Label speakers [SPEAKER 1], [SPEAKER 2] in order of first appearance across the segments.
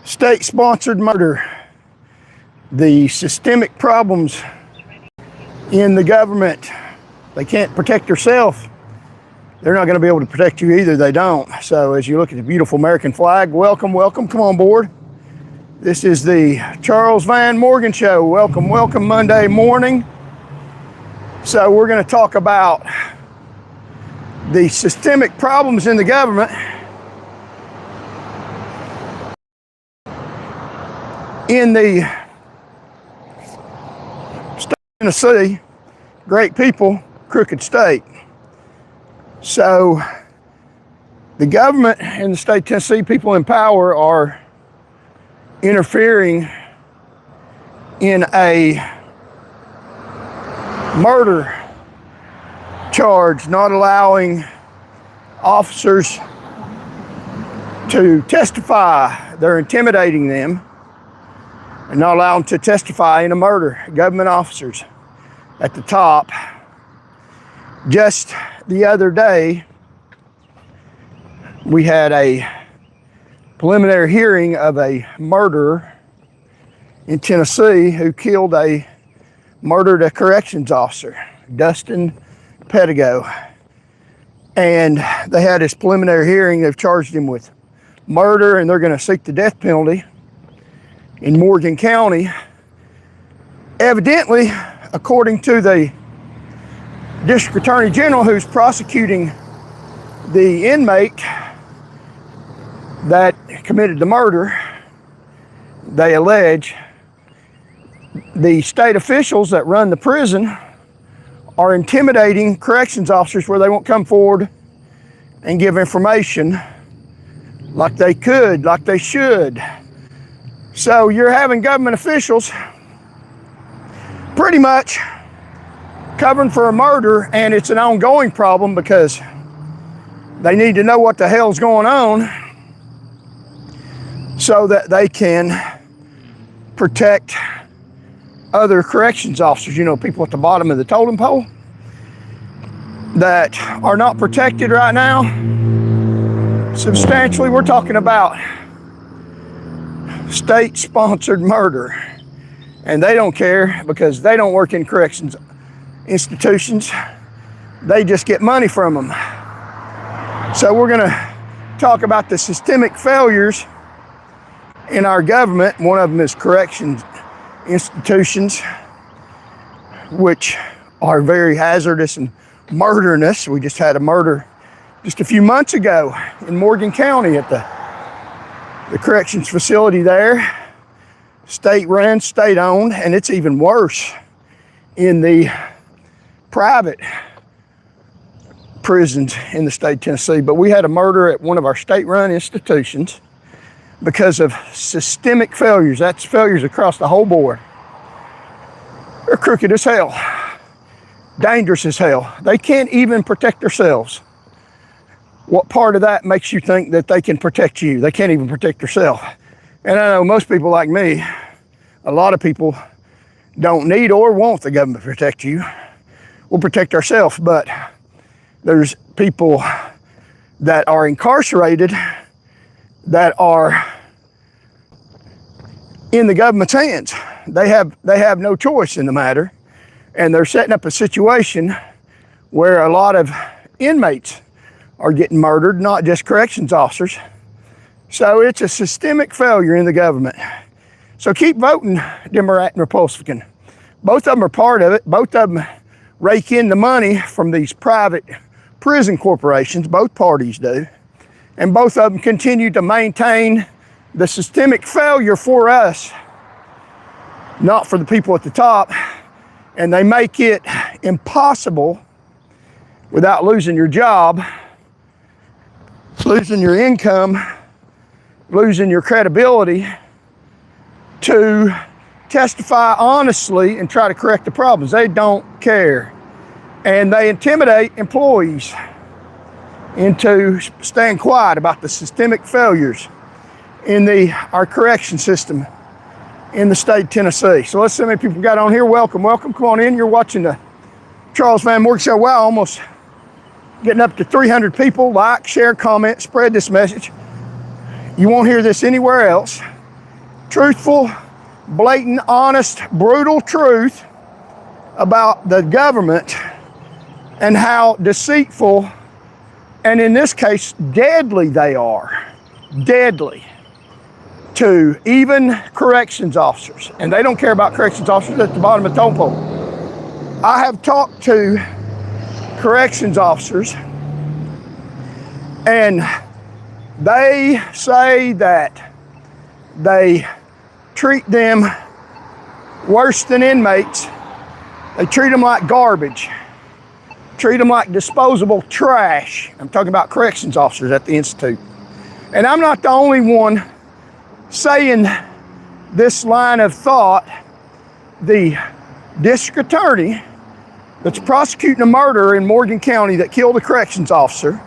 [SPEAKER 1] State-sponsored murder, the systemic problems in the government. They can't protect themselves. They're not going to be able to protect you either. They don't. So as you look at the beautiful American flag, welcome, welcome. Come on board. This is the Charles Van Morgan Show. Welcome, welcome Monday morning. So we're going to talk about the systemic problems in the government. In the state of Tennessee, great people, crooked state. So the government in the state of Tennessee, people in power are interfering in a murder charge, not allowing officers to testify. They're intimidating them and not allow them to testify in a murder. Government officers at the top. Just the other day, we had a preliminary hearing of a murderer in Tennessee who murdered a corrections officer, Dustin Pettigo. And they had this preliminary hearing. They've charged him with murder and they're going to seek the death penalty in Morgan County. Evidently, according to the District Attorney General who's prosecuting the inmate that committed the murder, they allege the state officials that run the prison are intimidating corrections officers where they won't come forward and give information like they could, like they should. So you're having government officials pretty much covering for a murder, and it's an ongoing problem because they need to know what the hell's going on so that they can protect other corrections officers, you know, people at the bottom of the totem pole that are not protected right now. Substantially, we're talking about state-sponsored murder, and they don't care because they don't work in corrections institutions. They just get money from them. So we're going to talk about the systemic failures in our government. One of them is corrections institutions, which are very hazardous and murderous. We just had a murder just a few months ago in Morgan County at the corrections facility there. State run, state owned, and it's even worse in the private prisons in the state of Tennessee. But we had a murder at one of our state run institutions because of systemic failures. That's failures across the whole board. They're crooked as hell, dangerous as hell. They can't even protect themselves. What part of that makes you think that they can protect you? They can't even protect themselves. And I know most people like me, a lot of people don't need or want the government to protect you. We'll protect ourselves, but there's people that are incarcerated that are in the government's hands. They have no choice in the matter, and they're setting up a situation where a lot of inmates are getting murdered, not just corrections officers. So it's a systemic failure in the government. So keep voting Democrat and Republican. Both of them are part of it. Both of them rake in the money from these private prison corporations. Both parties do. And both of them continue to maintain the systemic failure for us, not for the people at the top. And they make it impossible without losing your job, losing your income, losing your credibility to testify honestly and try to correct the problems. They don't care. And they intimidate employees into staying quiet about the systemic failures in our correction system in the state of Tennessee. So let's see how many people got on here. Welcome, welcome. Come on in. You're watching the Charles Van Morgan Show. Wow, almost getting up to 300 people. Like, share, comment, spread this message. You won't hear this anywhere else. truthful, blatant, honest, brutal truth about the government and how deceitful, and in this case, deadly they are. Deadly to even corrections officers. And they don't care about corrections officers at the bottom of the totem pole. I have talked to corrections officers, and they say that they treat them worse than inmates. They treat them like garbage, treat them like disposable trash. I'm talking about corrections officers at the Institute. And I'm not the only one saying this line of thought. The district attorney that's prosecuting a murder in Morgan County that killed a corrections officer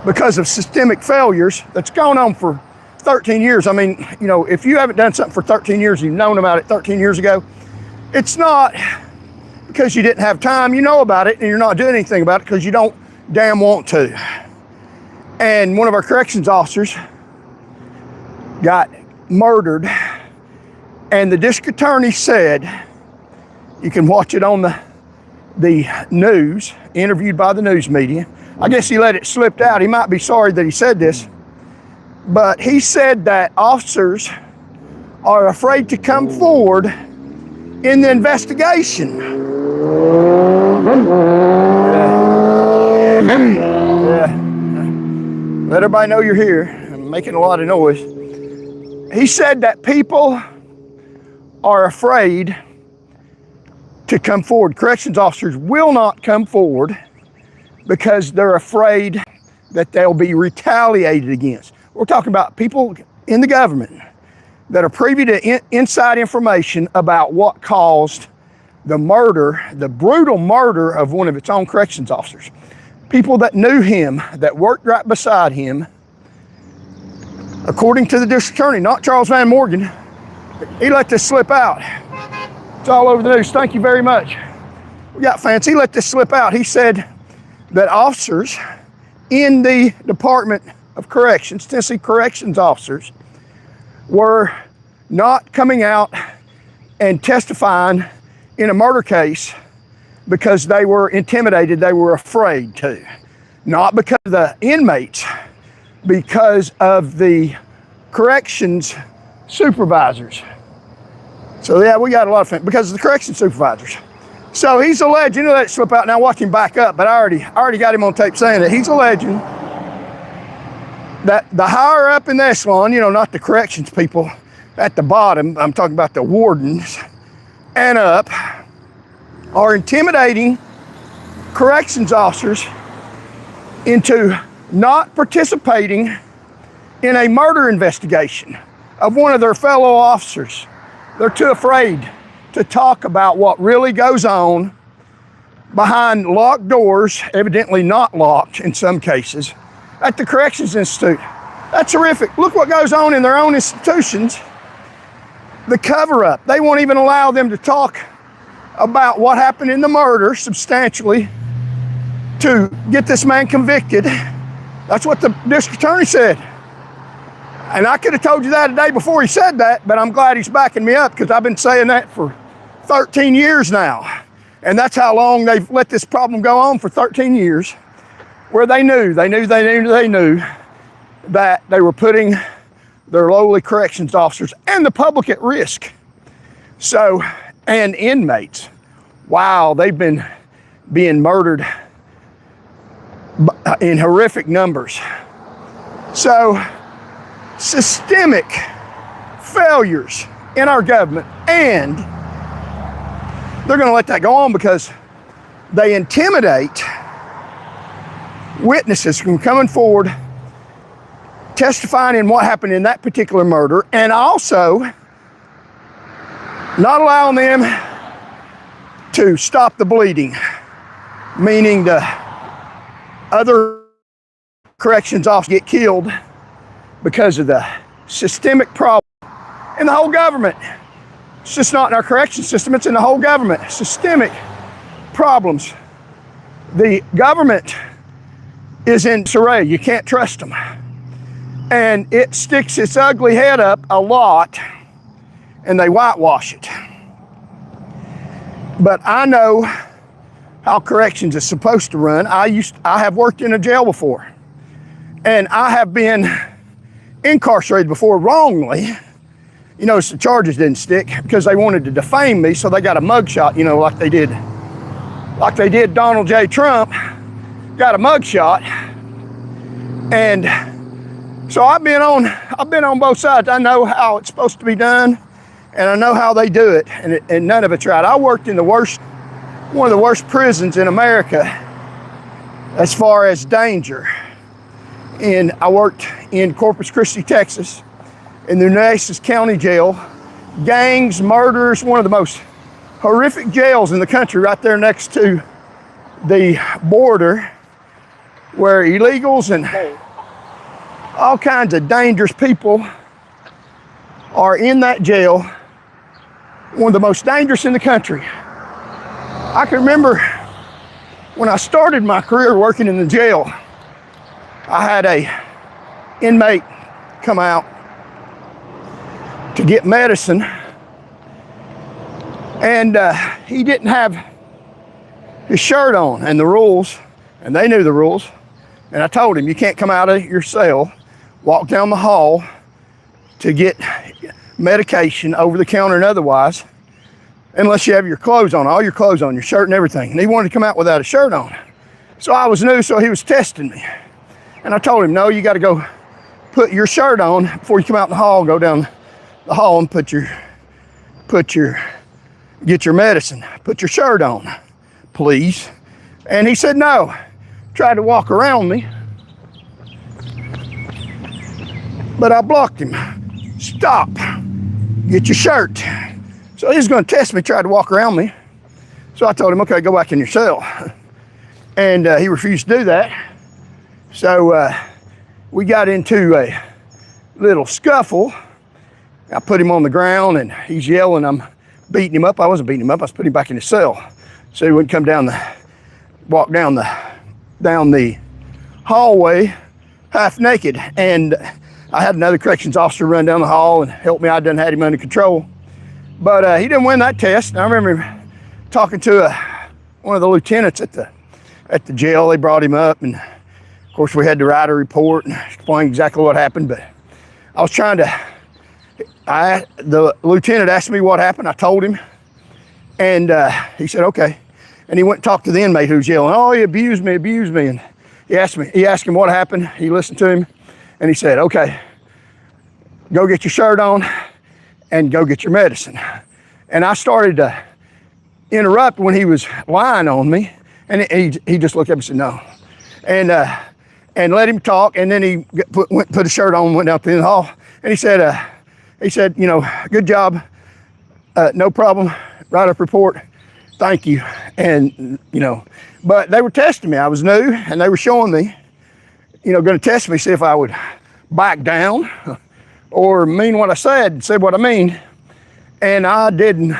[SPEAKER 1] because of systemic failures that's gone on for 13 years. I mean, you know, if you haven't done something for 13 years, you've known about it 13 years ago, it's not because you didn't have time. You know about it and you're not doing anything about it because you don't damn want to. And one of our corrections officers got murdered, and the district attorney said, you can watch it on the news, interviewed by the news media. I guess he let it slip out. He might be sorry that he said this, but he said that officers are afraid to come forward in the investigation. Let everybody know you're here. I'm making a lot of noise. He said that people are afraid to come forward. Corrections officers will not come forward because they're afraid that they'll be retaliated against. We're talking about people in the government that are privy to inside information about what caused the murder, the brutal murder of one of its own corrections officers. People that knew him, that worked right beside him. According to the district attorney, not Charles Van Morgan, he let this slip out. It's all over the news. Thank you very much. We got fans. He let this slip out. He said that officers in the Department of Corrections, Tennessee corrections officers, were not coming out and testifying in a murder case because they were intimidated, they were afraid to. Not because of the inmates, because of the corrections supervisors. So yeah, we got a lot of fun because of the corrections supervisors. So he's alleged, you know, let it slip out. Now watch him back up, but I already got him on tape saying that he's alleging that the higher up in the echelon, you know, not the corrections people at the bottom, I'm talking about the wardens and up, are intimidating corrections officers into not participating in a murder investigation of one of their fellow officers. They're too afraid to talk about what really goes on behind locked doors, evidently not locked in some cases, at the Corrections Institute. That's horrific. Look what goes on in their own institutions. The cover-up. They won't even allow them to talk about what happened in the murder substantially to get this man convicted. That's what the district attorney said. And I could have told you that a day before he said that, but I'm glad he's backing me up because I've been saying that for 13 years now. And that's how long they've let this problem go on, for 13 years, where they knew that they were putting their lowly corrections officers and the public at risk. So, and inmates. Wow, they've been being murdered in horrific numbers. So, systemic failures in our government, and they're going to let that go on because they intimidate witnesses from coming forward, testifying in what happened in that particular murder, and also not allowing them to stop the bleeding, meaning the other corrections officers get killed because of the systemic problem in the whole government. It's just not in our correction system, it's in the whole government. Systemic problems. The government is in disarray. You can't trust them. And it sticks its ugly head up a lot and they whitewash it. But I know how corrections is supposed to run. I have worked in a jail before, and I have been incarcerated before wrongly. You notice the charges didn't stick because they wanted to defame me, so they got a mugshot, you know, like they did Donald J. Trump, got a mugshot. And so I've been on both sides. I know how it's supposed to be done, and I know how they do it, and none of it's right. I worked in one of the worst prisons in America as far as danger. And I worked in Corpus Christi, Texas, in the Nueces County Jail. Gangs, murders, one of the most horrific jails in the country, right there next to the border, where illegals and all kinds of dangerous people are in that jail. One of the most dangerous in the country. I can remember when I started my career working in the jail, I had a inmate come out to get medicine, and he didn't have his shirt on, and the rules, and they knew the rules, and I told him, you can't come out of your cell, walk down the hall to get medication over the counter and otherwise, unless you have your clothes on, all your clothes on, your shirt and everything. And he wanted to come out without a shirt on. So I was new, so he was testing me. And I told him, no, you got to go put your shirt on before you come out in the hall, go down the hall and get your medicine. Put your shirt on, please. And he said no. Tried to walk around me, but I blocked him. Stop, get your shirt. So he was going to test me, tried to walk around me. So I told him, okay, go back in your cell. And he refused to do that. So we got into a little scuffle. I put him on the ground and he's yelling, I'm beating him up. I wasn't beating him up, I was putting him back in his cell. So he wouldn't come walk down the hallway half naked. And I had another corrections officer run down the hall and help me. I done had him under control. But he didn't win that test. And I remember talking to one of the lieutenants at the jail. They brought him up, and of course we had to write a report and explain exactly what happened. But I was trying to, the lieutenant asked me what happened. I told him, and he said, okay. And he went and talked to the inmate who was yelling, oh, he abused me. And he asked him what happened. He listened to him, and he said, okay, go get your shirt on and go get your medicine. And I started to interrupt when he was lying on me, and he just looked at me and said no, and let him talk. And then he put a shirt on and went out to the hall, and he said, you know, good job, no problem, write up report, thank you. And you know, but they were testing me. I was new, and they were showing me, you know, going to test me, see if I would back down or mean what I said what I mean. And I didn't.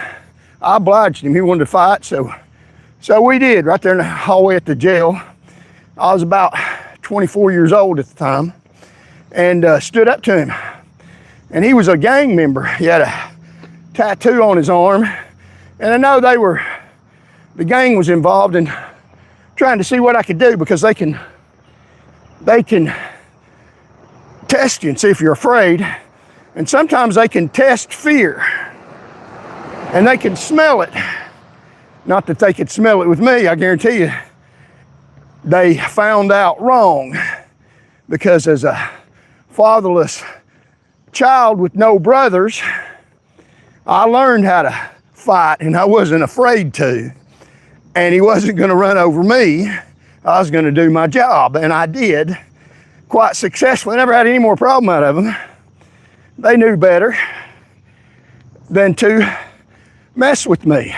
[SPEAKER 1] I obliged him. He wanted to fight, so we did right there in the hallway at the jail. I was about 24 years old at the time, and stood up to him. And he was a gang member. He had a tattoo on his arm, and I know the gang was involved in trying to see what I could do, because they can test you and see if you're afraid. And sometimes they can test fear, and they can smell it. Not that they could smell it with me, I guarantee you. They found out wrong, because as a fatherless child with no brothers, I learned how to fight, and I wasn't afraid to. And he wasn't going to run over me. I was going to do my job, and I did quite successfully. Never had any more problem out of them. They knew better than to mess with me.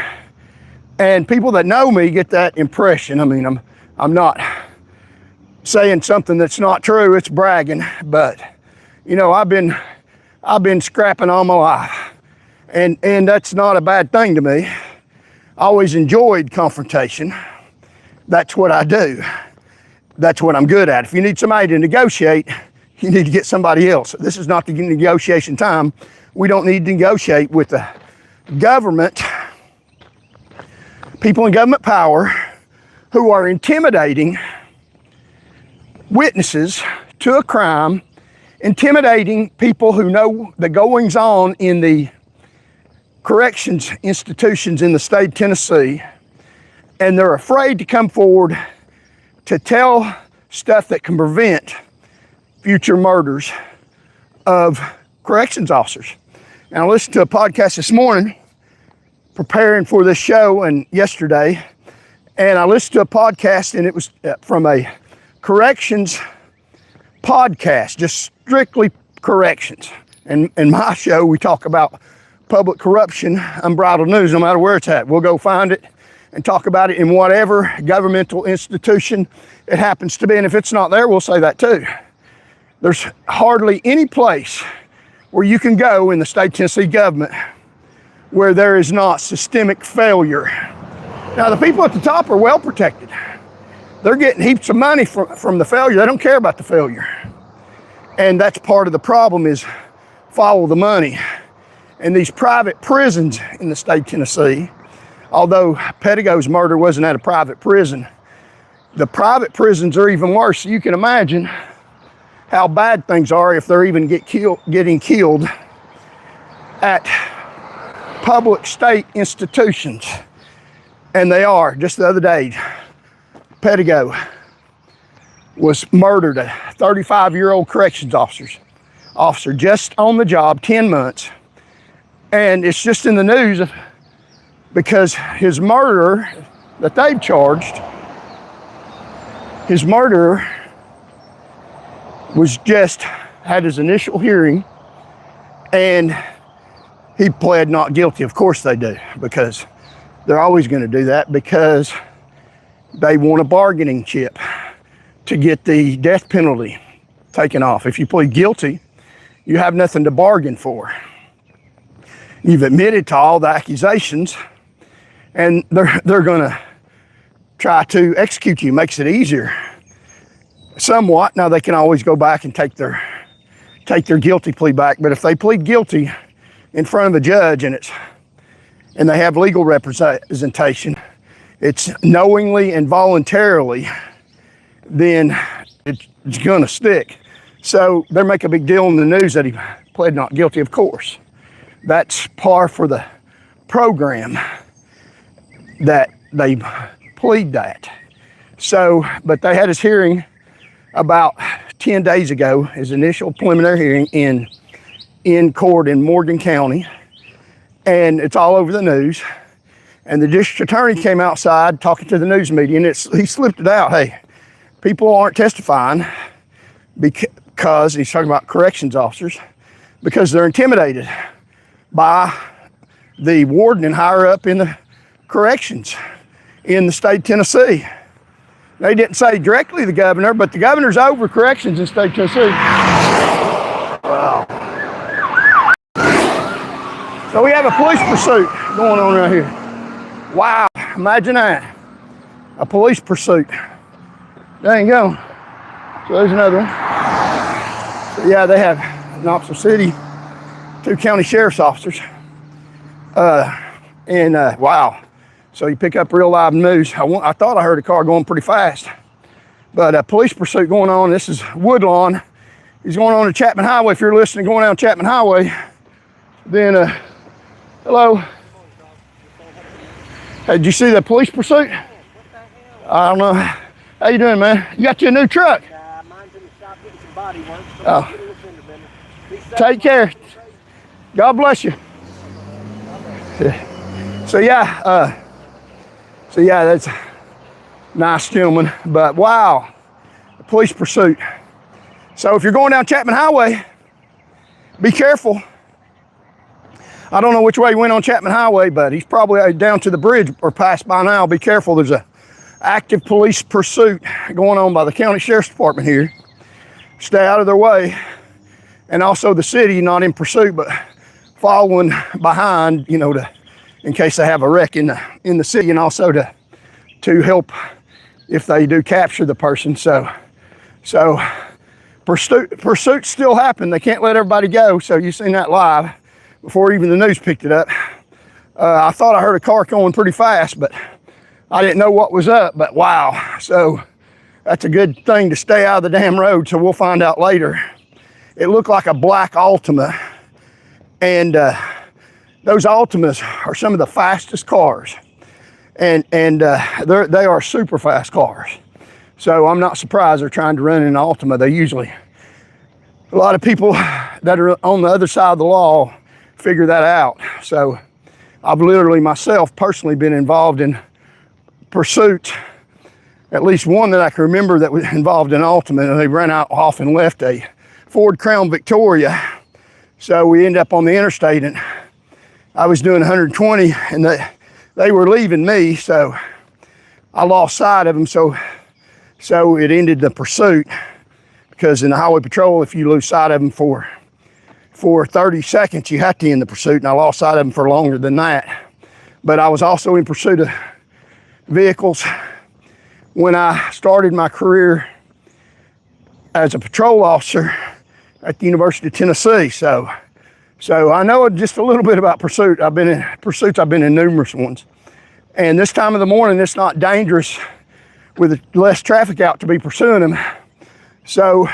[SPEAKER 1] And people that know me get that impression. I mean, I'm not saying something that's not true, it's bragging, but you know, I've been scrapping all my life. And that's not a bad thing to me. I always enjoyed confrontation. That's what I do. That's what I'm good at. If you need somebody to negotiate, you need to get somebody else. This is not the negotiation time We don't need to negotiate with the government, people in government power who are intimidating witnesses to a crime, intimidating people who know the goings on in the corrections institutions in the state of Tennessee, and they're afraid to come forward to tell stuff that can prevent future murders of corrections officers. And I listened to a podcast this morning preparing for this show and yesterday, and I listened to a podcast, and it was from a corrections podcast, just strictly corrections. And in my show, we talk about public corruption, unbridled news, no matter where it's at. We'll go find it and talk about it in whatever governmental institution it happens to be. And if it's not there, we'll say that too. There's hardly any place where you can go in the state of Tennessee government where there is not systemic failure. Now, the people at the top are well protected. They're getting heaps of money from the failure. They don't care about the failure. And that's part of the problem, is follow the money. And these private prisons in the state of Tennessee, although Pettigo's murder wasn't at a private prison, the private prisons are even worse. So you can imagine how bad things are if they're even getting killed at public state institutions. And they are. Just the other day, Pettigo was murdered, a 35-year-old corrections officer, just on the job, 10 months. And it's just in the news because his murderer that they've charged, his murderer was just had his initial hearing, and he pled not guilty. Of course they do, because they're always going to do that, because they want a bargaining chip to get the death penalty taken off. If you plead guilty, you have nothing to bargain for. You've admitted to all the accusations, and they're going to try to execute you. Makes it easier somewhat. Now, they can always go back and take their guilty plea back, but if they plead guilty in front of a judge and they have legal representation, it's knowingly and voluntarily, then it's gonna stick. So they make a big deal in the news that he pled not guilty. Of course, that's par for the program that they plead that. So, but they had his hearing about 10 days ago, his initial preliminary hearing in court in Morgan County, and it's all over the news. And the district attorney came outside talking to the news media, and he slipped it out. Hey, people aren't testifying because, he's talking about corrections officers, because they're intimidated by the warden and higher up in the corrections in the state of Tennessee. They didn't say directly the governor, but the governor's over corrections in the state of Tennessee. Wow. So we have a police pursuit going on right here. Wow, imagine that. A police pursuit. There you go. So there's another one. So yeah, they have in Knoxville City 2 county sheriff's officers. Wow. So you pick up real live news. I thought I heard a car going pretty fast, but a police pursuit going on. This is Woodlawn. He's going on to Chapman Highway. If you're listening, going down Chapman Highway, then hello. Hey, did you see the police pursuit? I don't know. How you doing, man? You got you a new truck?
[SPEAKER 2] Mine's in the shop getting some body work. So
[SPEAKER 1] Oh. Take care. God bless you. So yeah, that's a nice gentleman. But wow, the police pursuit. So if you're going down Chapman Highway, be careful. I don't know which way he went on Chapman Highway, but he's probably down to the bridge or passed by now. Be careful. There's a active police pursuit going on by the county sheriff's department here. Stay out of their way. And also the city, not in pursuit, but following behind, in case they have a wreck in the city, and also to help if they do capture the person. So pursuits still happen. They can't let everybody go. So you've seen that live. before even the news picked it up. I thought I heard a car going pretty fast, but I didn't know what was up, but wow. So that's a good thing to stay out of the damn road, so we'll find out later. It looked like a black Altima, and those Altimas are some of the fastest cars, and they are super fast cars. So I'm not surprised they're trying to run an Altima. They usually, a lot of people that are on the other side of the law figure that out. So I've literally myself personally been involved in pursuits, at least one that I can remember that was involved in Altima, and they ran out off and left a Ford Crown Victoria. So we ended up on the interstate, and I was doing 120, and they were leaving me, so I lost sight of them. So it ended the pursuit, because in the highway patrol, if you lose sight of them for 30 seconds, you have to end the pursuit, and I lost sight of them for longer than that. But I was also in pursuit of vehicles when I started my career as a patrol officer at the University of Tennessee. So I know just a little bit about pursuit. I've been in numerous ones. And this time of the morning, it's not dangerous with less traffic out to be pursuing them. So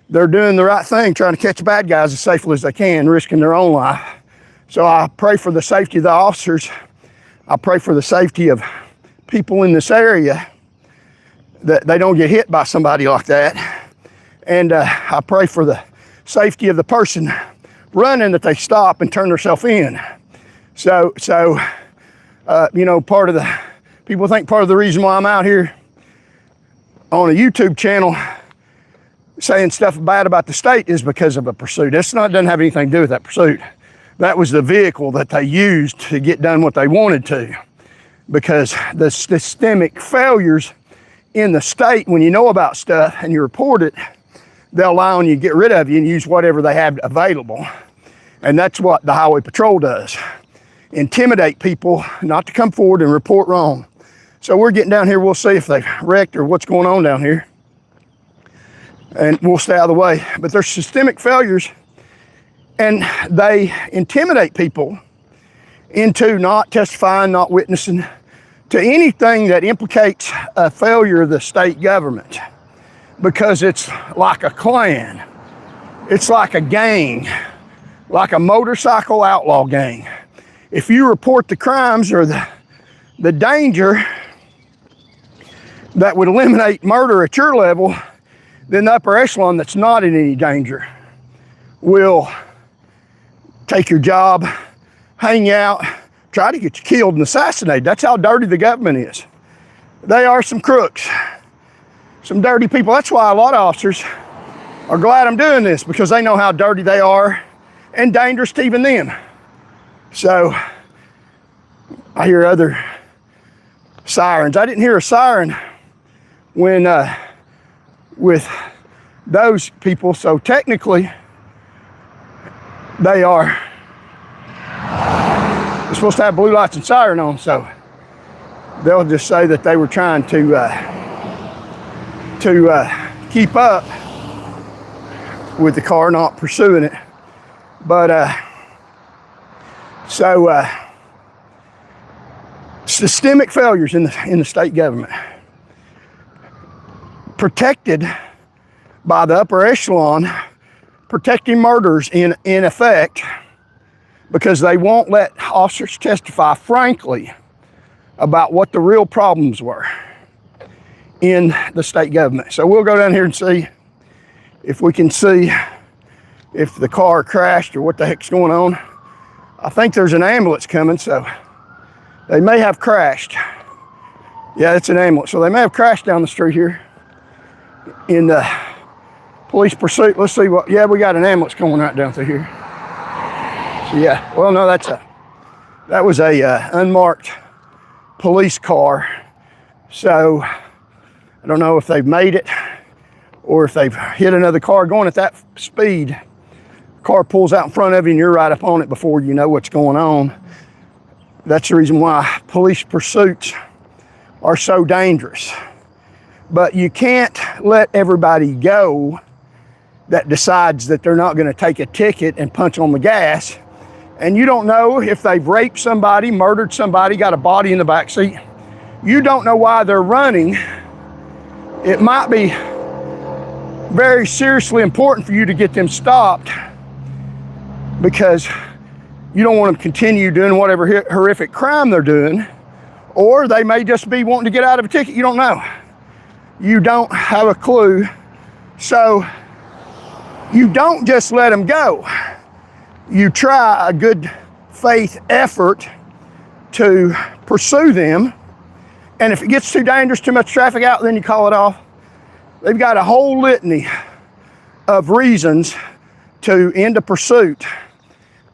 [SPEAKER 1] they're doing the right thing, trying to catch bad guys as safely as they can, risking their own life. So I pray for the safety of the officers. I pray for the safety of people in this area, that they don't get hit by somebody like that. And I pray for the safety of the person running, that they stop and turn themselves in. So you know, people think part of the reason why I'm out here on a YouTube channel saying stuff bad about the state is because of a pursuit. Doesn't have anything to do with that pursuit. That was the vehicle that they used to get done what they wanted to, because the systemic failures in the state, when you know about stuff and you report it, they'll allow you to get rid of you and use whatever they have available. And that's what the highway patrol does. Intimidate people not to come forward and report wrong. So we're getting down here, we'll see if they've wrecked or what's going on down here. And we'll stay out of the way. But there's systemic failures, and they intimidate people into not testifying, not witnessing to anything that implicates a failure of the state government, because it's like a clan. It's like a gang, like a motorcycle outlaw gang. If you report the crimes or the danger that would eliminate murder at your level, then the upper echelon that's not in any danger will take your job, hang you out, try to get you killed and assassinated. That's how dirty the government is. They are some crooks, some dirty people. That's why a lot of officers are glad I'm doing this, because they know how dirty they are and dangerous to even them. So I hear other sirens. I didn't hear a siren when with those people, so technically they are supposed to have blue lights and siren on, so they'll just say that they were trying to keep up with the car, not pursuing it. But systemic failures in the state government, protected by the upper echelon, protecting murders in effect, because they won't let officers testify frankly about what the real problems were in the state government. So we'll go down here and see if we can see if the car crashed or what the heck's going on. I think there's an ambulance coming, so they may have crashed. Yeah, it's an ambulance. So they may have crashed down the street here in the police pursuit. Let's see what, yeah, we got an ambulance coming right down through here. So yeah, well, no, that was a unmarked police car. So I don't know if they've made it or if they've hit another car going at that speed. Car pulls out in front of you and you're right up on it before you know what's going on. That's the reason why police pursuits are so dangerous. But you can't let everybody go that decides that they're not going to take a ticket and punch on the gas and you don't know if they've raped somebody, murdered somebody, got a body in the back seat, you don't know why they're running, it might be very seriously important for you to get them stopped, because you don't want them to continue doing whatever horrific crime they're doing, or they may just be wanting to get out of a ticket. You don't know. You don't have a clue. So you don't just let them go. You try a good faith effort to pursue them. And if it gets too dangerous, too much traffic out, then you call it off. They've got a whole litany of reasons to end a pursuit.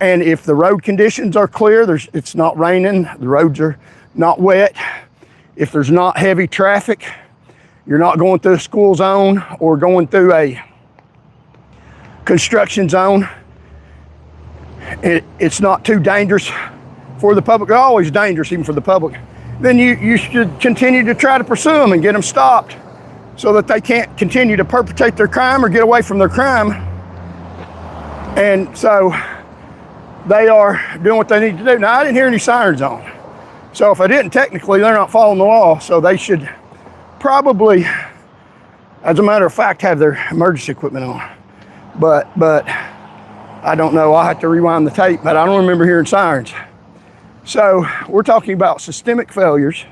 [SPEAKER 1] And if the road conditions are clear, it's not raining, the roads are not wet, if there's not heavy traffic, you're not going through a school zone or going through a construction zone, it's not too dangerous for the public. They're always dangerous even for the public. Then you should continue to try to pursue them and get them stopped so that they can't continue to perpetrate their crime or get away from their crime. And so they are doing what they need to do. Now, I didn't hear any sirens on. So if I didn't, technically, they're not following the law. So they should probably, as a matter of fact, have their emergency equipment on. But I don't know. I'll have to rewind the tape, but I don't remember hearing sirens. So we're talking about systemic failures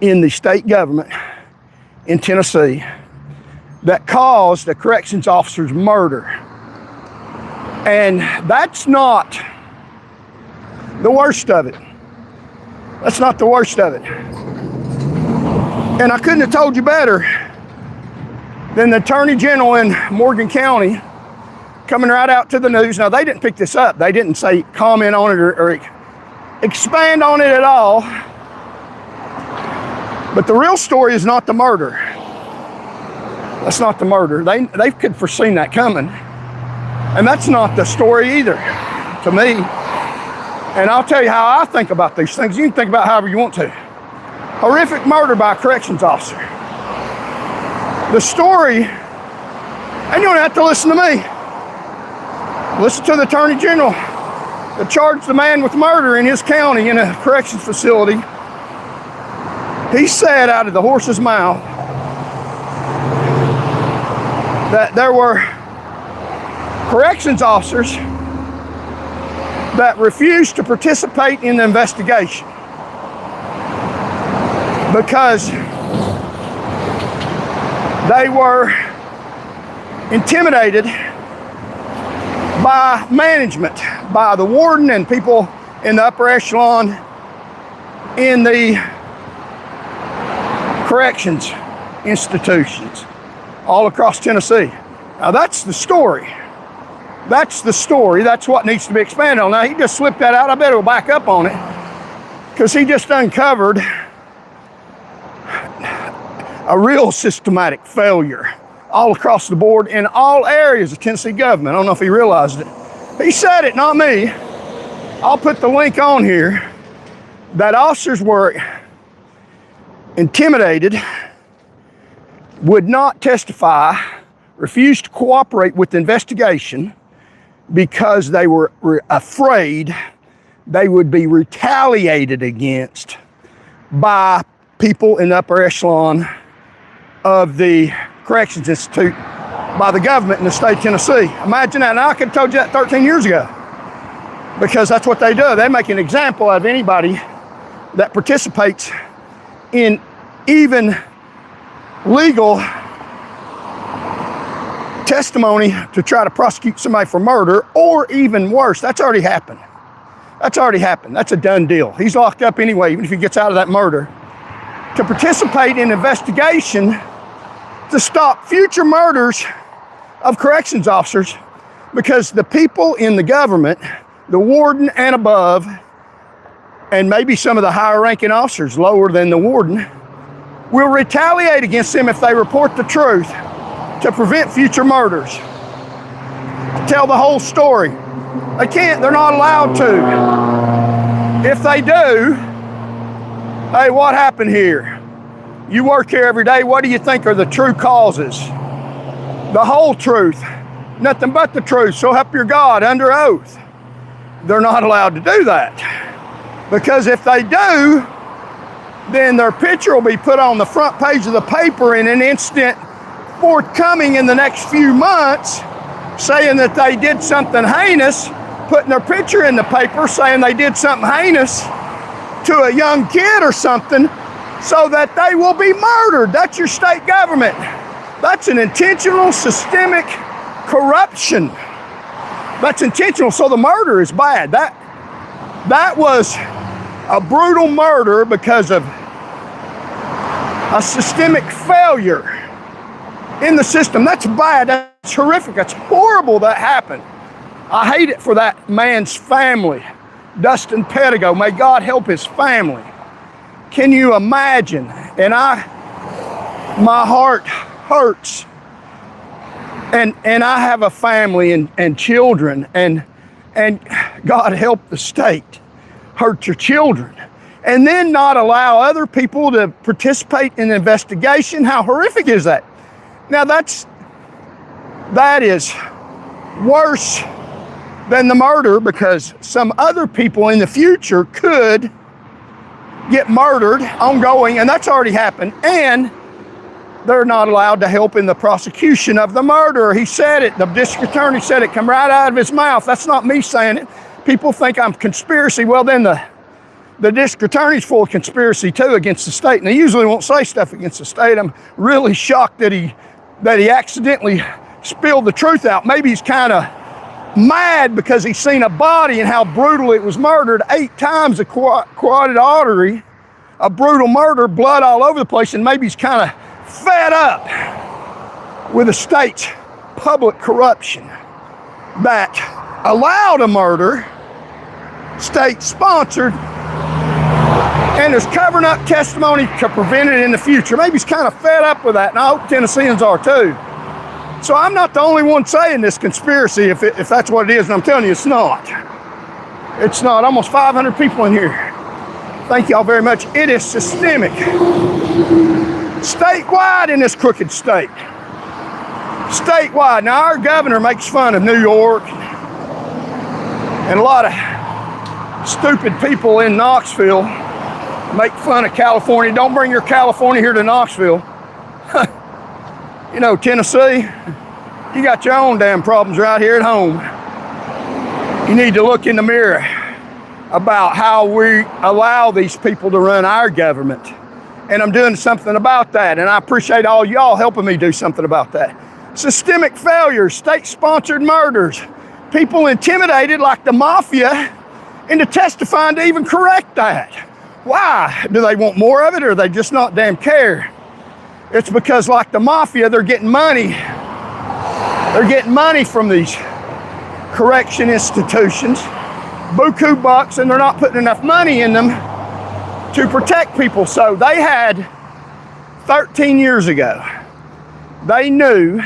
[SPEAKER 1] in the state government in Tennessee that caused a corrections officer's murder. And that's not the worst of it. That's not the worst of it. And I couldn't have told you better than the Attorney General in Morgan County coming right out to the news. Now, they didn't pick this up. They didn't say comment on it or expand on it at all. But the real story is not the murder. That's not the murder. They could have foreseen that coming. And that's not the story either, to me. And I'll tell you how I think about these things. You can think about however you want to. Horrific murder by a corrections officer. The story, and you don't have to listen to me. Listen to the Attorney General that charged the man with murder in his county in a corrections facility. He said out of the horse's mouth that there were corrections officers that refused to participate in the investigation because they were intimidated by management, by the warden and people in the upper echelon in the corrections institutions all across Tennessee. Now that's the story. That's the story. That's what needs to be expanded on. Now, he just slipped that out. I better go back up on it because he just uncovered a real systematic failure all across the board in all areas of Tennessee government. I don't know if he realized it. He said it, not me. I'll put the link on here that officers were intimidated, would not testify, refused to cooperate with the investigation because they were afraid they would be retaliated against by people in the upper echelon of the Corrections Institute, by the government in the state of Tennessee. Imagine that. Now, I could have told you that 13 years ago because that's what they do. They make an example out of anybody that participates in even legal testimony to try to prosecute somebody for murder, or even worse. That's already happened. That's already happened. That's a done deal. He's locked up anyway, even if he gets out of that murder. To participate in investigation to stop future murders of corrections officers, because the people in the government, the warden and above, and maybe some of the higher ranking officers lower than the warden, will retaliate against them if they report the truth to prevent future murders. Tell the whole story. They can't, they're not allowed to. If they do, hey, what happened here? You work here every day, what do you think are the true causes? The whole truth, nothing but the truth, so help your God, under oath. they're not allowed to do that. Because if they do, then their picture will be put on the front page of the paper in an instant forthcoming in the next few months, saying that they did something heinous, putting their picture in the paper saying they did something heinous to a young kid or something, so that they will be murdered. That's your state government. That's an intentional systemic corruption. That's intentional. So the murder is bad. That was a brutal murder because of a systemic failure in the system. That's bad. That's horrific. That's horrible that happened. I hate it for that man's family, Dustin Pettigo. May God help his family. Can you imagine? And my heart hurts. And I have a family and children, and God help the state hurt your children. And then not allow other people to participate in the investigation. How horrific is that? Now that is worse than the murder, because some other people in the future could get murdered ongoing, and that's already happened, and they're not allowed to help in the prosecution of the murder. He said it, the district attorney said it, come right out of his mouth. That's not me saying it. People think I'm conspiracy. Well, then the district attorney's full of conspiracy too against the state, and they usually won't say stuff against the state. I'm really shocked that he accidentally spilled the truth out. Maybe he's kind of mad because he's seen a body and how brutal it was murdered 8 times, a carotid artery, a brutal murder, blood all over the place, and maybe he's kind of fed up with the state's public corruption that allowed a murder, state-sponsored, and is covering up testimony to prevent it in the future. Maybe he's kind of fed up with that, and I hope Tennesseans are too. So I'm not the only one saying this conspiracy, if that's what it is, and I'm telling you it's not. It's not. Almost 500 people in here. Thank y'all very much. It is systemic. Statewide in this crooked state. Statewide. Now our governor makes fun of New York and a lot of stupid people in Knoxville make fun of California. Don't bring your California here to Knoxville. You know, Tennessee, you got your own damn problems right here at home. You need to look in the mirror about how we allow these people to run our government. And I'm doing something about that. And I appreciate all y'all helping me do something about that. Systemic failures, state-sponsored murders, people intimidated like the mafia into testifying to even correct that. Why? Do they want more of it, or they just not damn care? It's because like the mafia, they're getting money. They're getting money from these correction institutions, buku bucks, and they're not putting enough money in them to protect people. So they had 13 years ago, they knew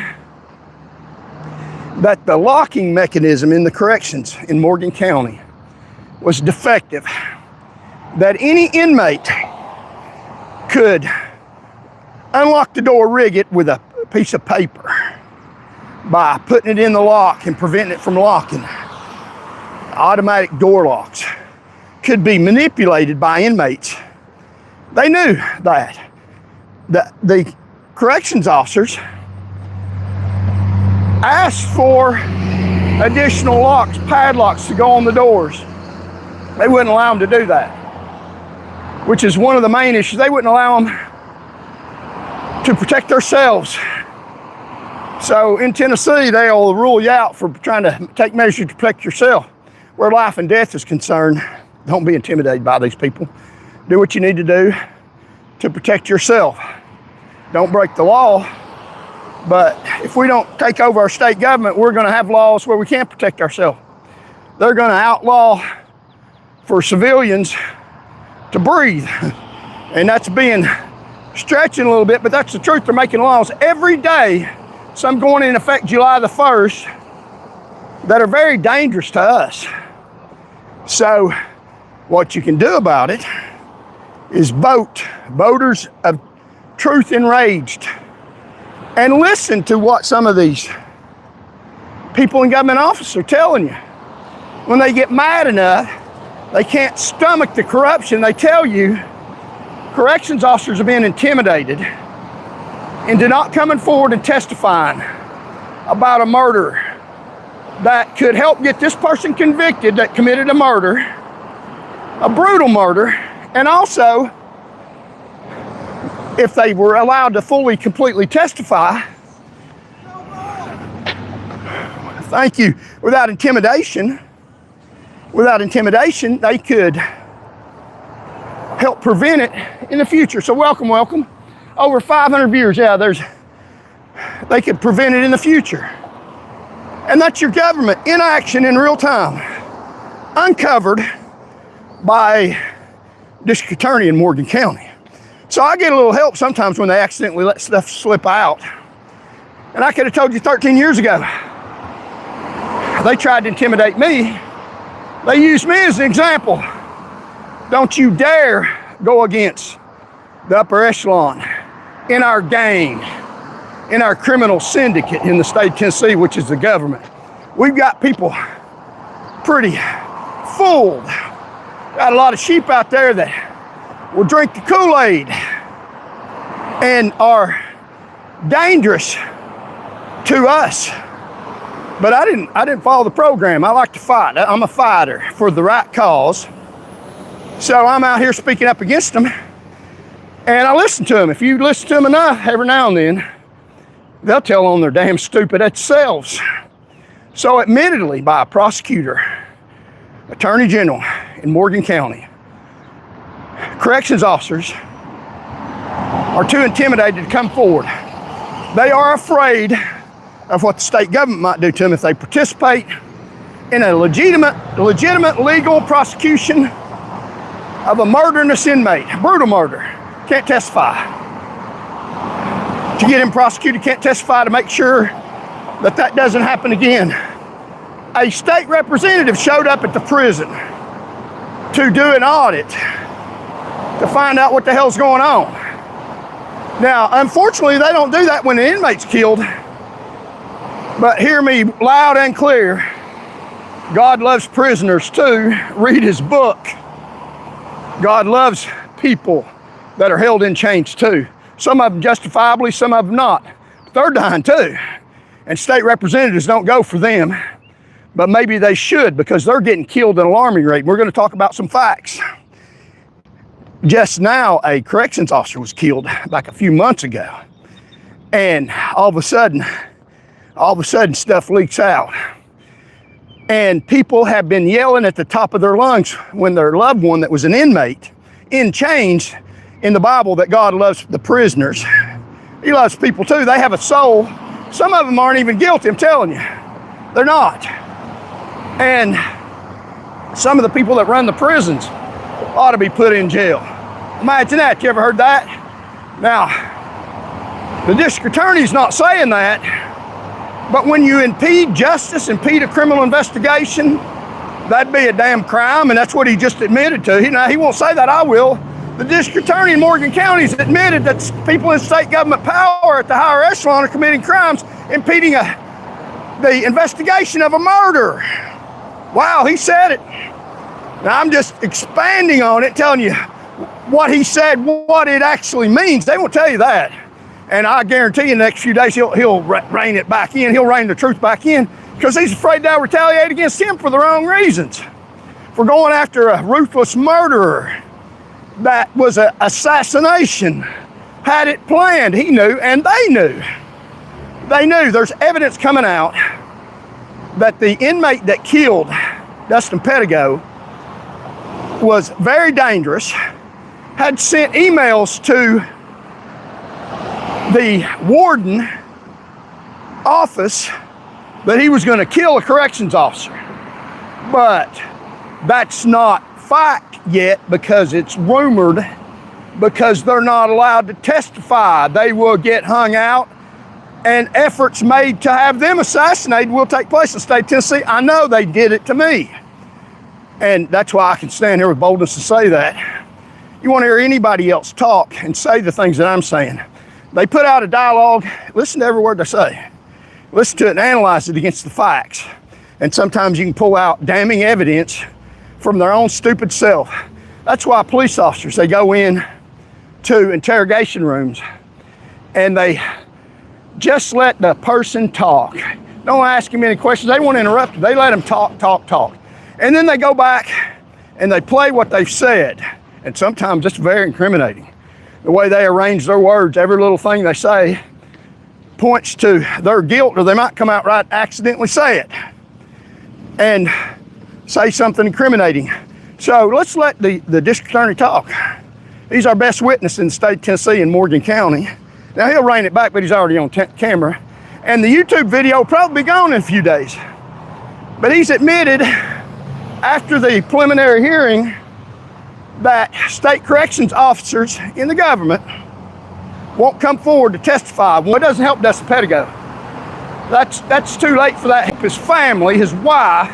[SPEAKER 1] that the locking mechanism in the corrections in Morgan County was defective, that any inmate could unlock the door, rig it with a piece of paper by putting it in the lock and preventing it from locking. Automatic door locks could be manipulated by inmates. They knew that. The corrections officers asked for additional locks, padlocks to go on the doors. They wouldn't allow them to do that, which is one of the main issues. They wouldn't allow them to protect themselves. So in Tennessee, they'll rule you out for trying to take measures to protect yourself. Where life and death is concerned, don't be intimidated by these people. Do what you need to do to protect yourself. Don't break the law. But if we don't take over our state government, we're going to have laws where we can't protect ourselves. They're going to outlaw for civilians to breathe. And that's being stretching a little bit, but that's the truth. They're making laws every day, some going in effect July the 1st, that are very dangerous to us. So what you can do about it is vote. Voters of truth enraged. And listen to what some of these people in government office are telling you. when they get mad enough, they can't stomach the corruption. They tell you corrections officers are being intimidated into not coming forward and testifying about a murder that could help get this person convicted that committed a murder, a brutal murder, and also, if they were allowed to fully, completely testify, thank you, without intimidation, they could help prevent it in the future. So welcome, welcome. Over 500 viewers, yeah, they could prevent it in the future. And that's your government in action in real time, uncovered by district attorney in Morgan County. So I get a little help sometimes when they accidentally let stuff slip out. And I could have told you 13 years ago. They tried to intimidate me. They used me as an example. Don't you dare go against the upper echelon in our gang, in our criminal syndicate in the state of Tennessee, which is the government. We've got people pretty fooled. Got a lot of sheep out there that will drink the Kool-Aid and are dangerous to us. But I didn't follow the program. I like to fight. I'm a fighter for the right cause. So I'm out here speaking up against them. And I listen to them. If you listen to them enough, every now and then, they'll tell on their damn stupid selves. So admittedly, by a prosecutor, attorney general in Morgan County, corrections officers are too intimidated to come forward. They are afraid of what the state government might do to them if they participate in a legitimate legal prosecution of a murderous inmate, brutal murder. Can't testify. To get him prosecuted, can't testify to make sure that that doesn't happen again. A state representative showed up at the prison to do an audit to find out what the hell's going on. Now, unfortunately, they don't do that when an inmate's killed. But hear me loud and clear. God loves prisoners too. Read his book. God loves people that are held in chains too. Some of them justifiably, some of them not. But they're dying too. And state representatives don't go for them. But maybe they should, because they're getting killed at an alarming rate. We're going to talk about some facts. Just now, a corrections officer was killed like a few months ago. And all of a sudden stuff leaks out. And people have been yelling at the top of their lungs when their loved one that was an inmate in chains, in the Bible, that God loves the prisoners. He loves people too. They have a soul. Some of them aren't even guilty, I'm telling you. They're not. And some of the people that run the prisons ought to be put in jail. Imagine that. You ever heard that? Now, the district attorney's not saying that. But when you impede justice, impede a criminal investigation, that'd be a damn crime, and that's what he just admitted to. He won't say that, I will. The district attorney in Morgan County has admitted that people in state government power at the higher echelon are committing crimes, impeding the investigation of a murder. Wow, he said it. Now I'm just expanding on it, telling you what he said, what it actually means. They won't tell you that. And I guarantee you in the next few days, he'll rein it back in. He'll rein the truth back in, because he's afraid they'll retaliate against him for the wrong reasons. For going after a ruthless murderer that was an assassination, had it planned. He knew, and they knew. They knew. There's evidence coming out that the inmate that killed Dustin Pettigo was very dangerous, had sent emails to the warden office that he was going to kill a corrections officer. But that's not fact yet, because it's rumored, because they're not allowed to testify. They will get hung out, and efforts made to have them assassinated will take place in the state of Tennessee. I know they did it to me. And that's why I can stand here with boldness to say that. You want to hear anybody else talk and say the things that I'm saying. They put out a dialogue. Listen to every word they say. Listen to it and analyze it against the facts. And sometimes you can pull out damning evidence from their own stupid self. That's why police officers, they go in to interrogation rooms and they just let the person talk. Don't ask him any questions. They won't interrupt them. They let them talk. And then they go back and they play what they've said. And sometimes it's very incriminating. The way they arrange their words, every little thing they say points to their guilt, or they might come out right, accidentally say it and say something incriminating. So let's let the district attorney talk. He's our best witness in the state of Tennessee in Morgan County. Now he'll rein it back, but he's already on camera. And the YouTube video will probably be gone in a few days. But he's admitted after the preliminary hearing that state corrections officers in the government won't come forward to testify. Well, it doesn't help Dustin Pettigo. That's too late for that. His family, his wife,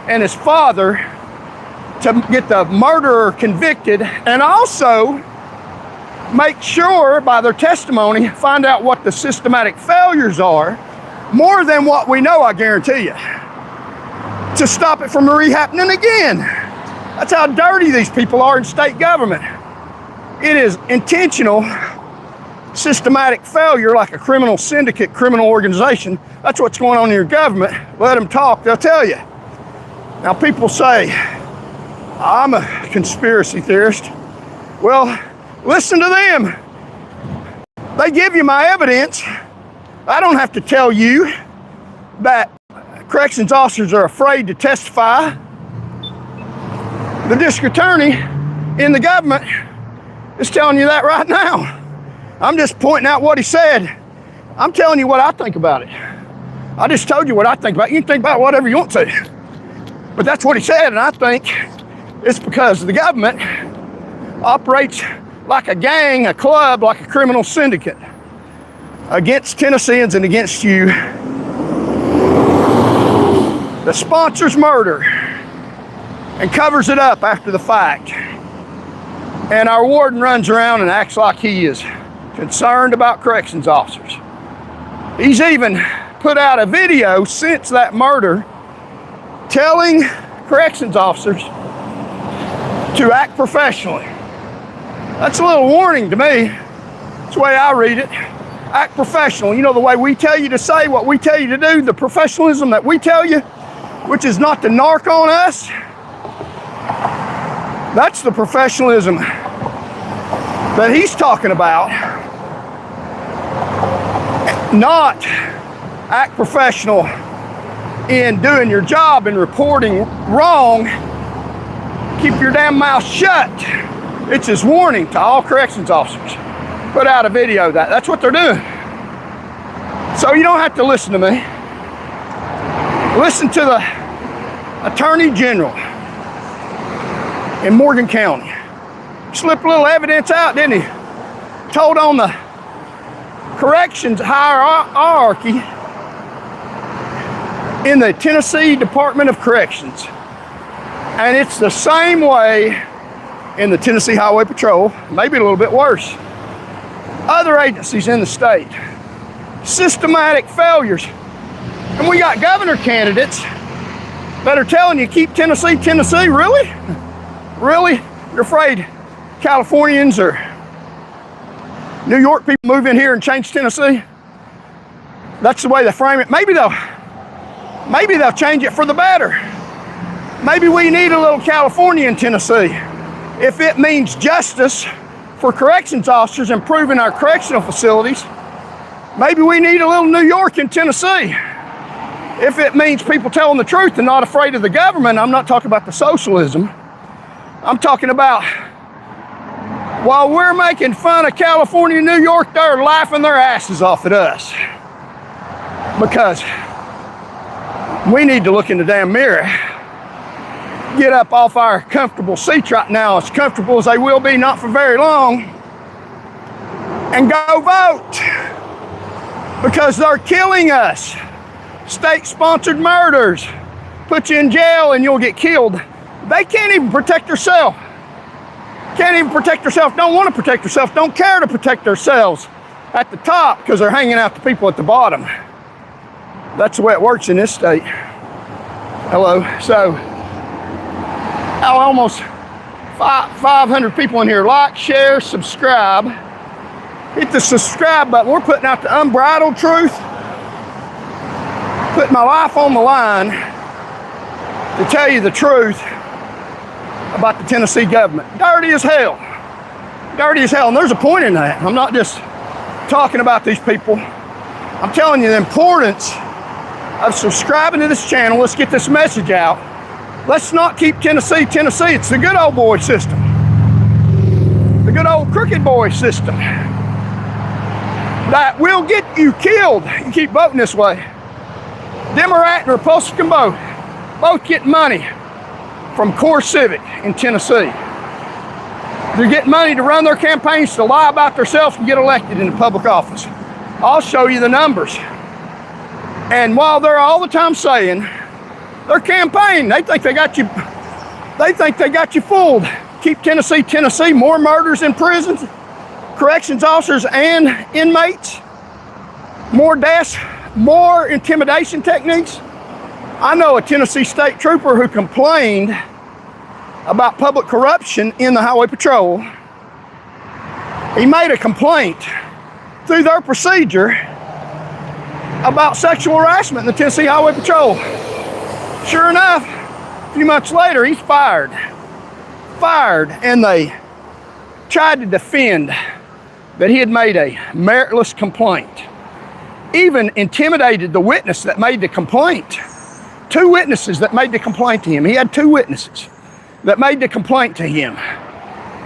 [SPEAKER 1] and his father to get the murderer convicted, and also make sure by their testimony, find out what the systematic failures are, more than what we know, I guarantee you, to stop it from re-happening again. That's how dirty these people are in state government. It is intentional, systematic failure, like a criminal syndicate, criminal organization. That's what's going on in your government. Let them talk, they'll tell you. Now people say, I'm a conspiracy theorist. Well, listen to them. They give you my evidence. I don't have to tell you that corrections officers are afraid to testify. The district attorney in the government is telling you that right now. I'm just pointing out what he said. I'm telling you what I think about it. I just told you what I think about it. You can think about whatever you want to. But that's what he said, and I think it's because the government operates like a gang, a club, like a criminal syndicate against Tennesseans and against you. That sponsors murder and covers it up after the fact. And our warden runs around and acts like he is concerned about corrections officers. He's even put out a video since that murder telling corrections officers to act professionally. That's a little warning to me. That's the way I read it. Act professional. You know, the way we tell you to say what we tell you to do, the professionalism that we tell you, which is not to narc on us. That's the professionalism that he's talking about. Not act professional in doing your job and reporting wrong. Keep your damn mouth shut. It's his warning to all corrections officers. Put out a video of that. That's what they're doing. So you don't have to listen to me. Listen to the Attorney General in Morgan County. Slipped a little evidence out, didn't he? Told on the corrections hierarchy in the Tennessee Department of Corrections. And it's the same way in the Tennessee Highway Patrol, maybe a little bit worse. Other agencies in the state. Systematic failures. And we got governor candidates that are telling you, keep Tennessee, Tennessee. Really? Really? You're afraid Californians or New York people move in here and change Tennessee? That's the way they frame it. Maybe they'll change it for the better. Maybe we need a little California in Tennessee. If it means justice for corrections officers, improving our correctional facilities, maybe we need a little New York in Tennessee. If it means people telling the truth and not afraid of the government, I'm not talking about the socialism. I'm talking about while we're making fun of California and New York, they're laughing their asses off at us. Because we need to look in the damn mirror. Get up off our comfortable seats right now, as comfortable as they will be, not for very long, and go vote. Because they're killing us. State-sponsored murders. Put you in jail and you'll get killed. They can't even protect themselves. Can't even protect themselves, don't want to protect themselves, don't care to protect themselves at the top because they're hanging out the people at the bottom. That's the way it works in this state. Hello. So, almost 500 people in here. Like, share, subscribe. Hit the subscribe button. We're putting out the unbridled truth. Putting my life on the line to tell you the truth about the Tennessee government. Dirty as hell. Dirty as hell. And there's a point in that. I'm not just talking about these people. I'm telling you the importance of subscribing to this channel. Let's get this message out. Let's not keep Tennessee, Tennessee. It's the good old boy system. The good old crooked boy system that will get you killed. You keep voting this way. Democrat and Republican both get money from Core Civic in Tennessee. They're getting money to run their campaigns, to lie about themselves and get elected into public office. I'll show you the numbers. And while they're all the time saying their campaign, they think they got you fooled. Keep Tennessee, Tennessee, more murders in prisons, corrections officers and inmates, more deaths, more intimidation techniques. I know a Tennessee state trooper who complained about public corruption in the Highway Patrol. He made a complaint through their procedure about sexual harassment in the Tennessee Highway Patrol. Sure enough, a few months later, he's fired. And they tried to defend that he had made a meritless complaint. Even intimidated the witness that made the complaint. 2 witnesses that made the complaint to him. He had 2 witnesses that made the complaint to him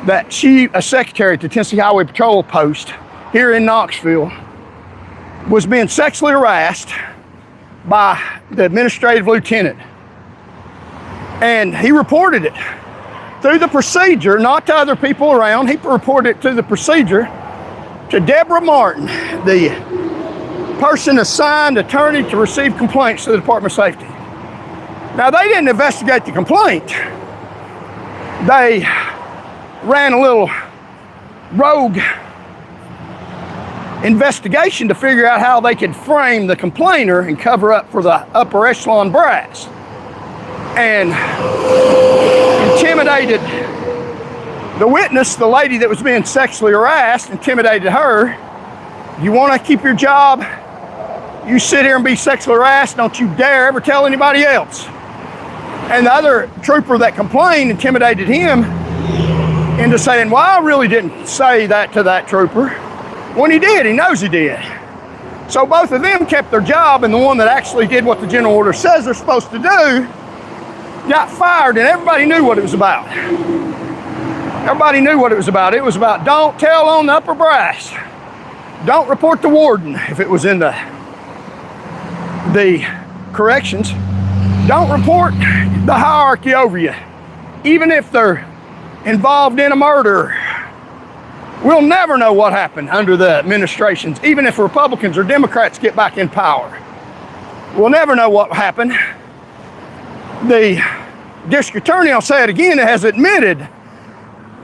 [SPEAKER 1] that a secretary at the Tennessee Highway Patrol post here in Knoxville was being sexually harassed by the administrative lieutenant. And he reported it through the procedure, not to other people around. He reported it through the procedure to Deborah Martin, the person assigned attorney to receive complaints to the Department of Safety. Now, they didn't investigate the complaint. They ran a little rogue investigation to figure out how they could frame the complainer and cover up for the upper echelon brass. And intimidated the witness, the lady that was being sexually harassed, intimidated her. You want to keep your job? You sit here and be sexually harassed. Don't you dare ever tell anybody else. And the other trooper that complained intimidated him into saying, well, I really didn't say that to that trooper. When he did, he knows he did. So both of them kept their job, and the one that actually did what the general order says they're supposed to do got fired, and everybody knew what it was about. Everybody knew what it was about. It was about don't tell on the upper brass. Don't report the warden if it was in the corrections. Don't report the hierarchy over you, even if they're involved in a murder. We'll never know what happened under the administrations, even if Republicans or Democrats get back in power. We'll never know what happened. The district attorney, I'll say it again, has admitted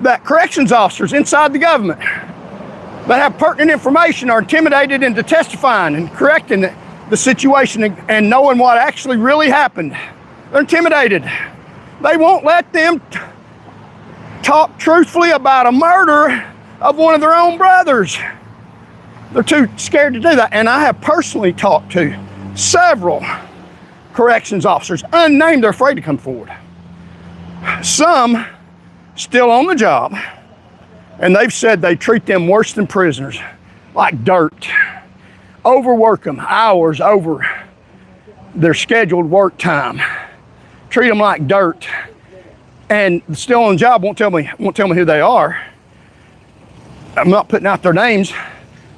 [SPEAKER 1] that corrections officers inside the government that have pertinent information are intimidated into testifying and correcting the situation and knowing what actually really happened. They're intimidated. They won't let them talk truthfully about a murder of one of their own brothers. They're too scared to do that. And I have personally talked to several corrections officers, unnamed, they're afraid to come forward. Some still on the job, and they've said they treat them worse than prisoners, like dirt. Overwork them hours over their scheduled work time. Treat them like dirt. And still on the job, won't tell me who they are. I'm not putting out their names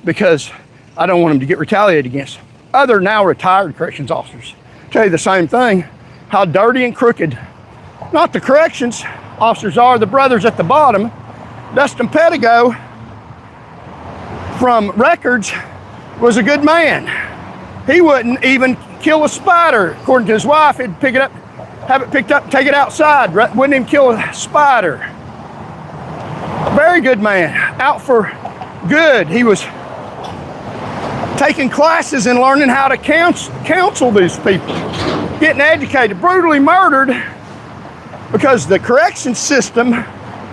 [SPEAKER 1] because I don't want them to get retaliated against. Other now retired corrections officers tell you the same thing, how dirty and crooked, not the corrections officers are, the brothers at the bottom. Dustin Pettigo from Records was a good man. He wouldn't even kill a spider. According to his wife, he'd pick it up, have it picked up, take it outside. Wouldn't even kill a spider. Very good man, out for good. He was taking classes and learning how to counsel these people. getting educated, brutally murdered because the correction system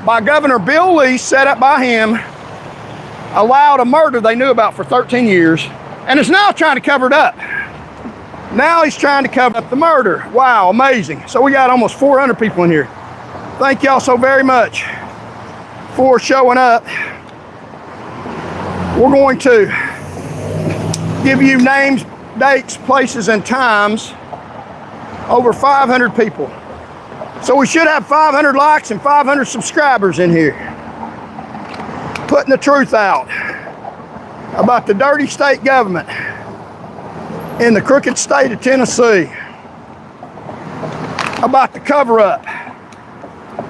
[SPEAKER 1] by Governor Bill Lee, set up by him, allowed a murder they knew about for 13 years and is now trying to cover it up. Now he's trying to cover up the murder. Wow, amazing. So we got almost 400 people in here. Thank y'all so very much for showing up. We're going to give you names, dates, places, and times. Over 500 people. So we should have 500 likes and 500 subscribers in here. Putting the truth out about the dirty state government in the crooked state of Tennessee. About the cover-up.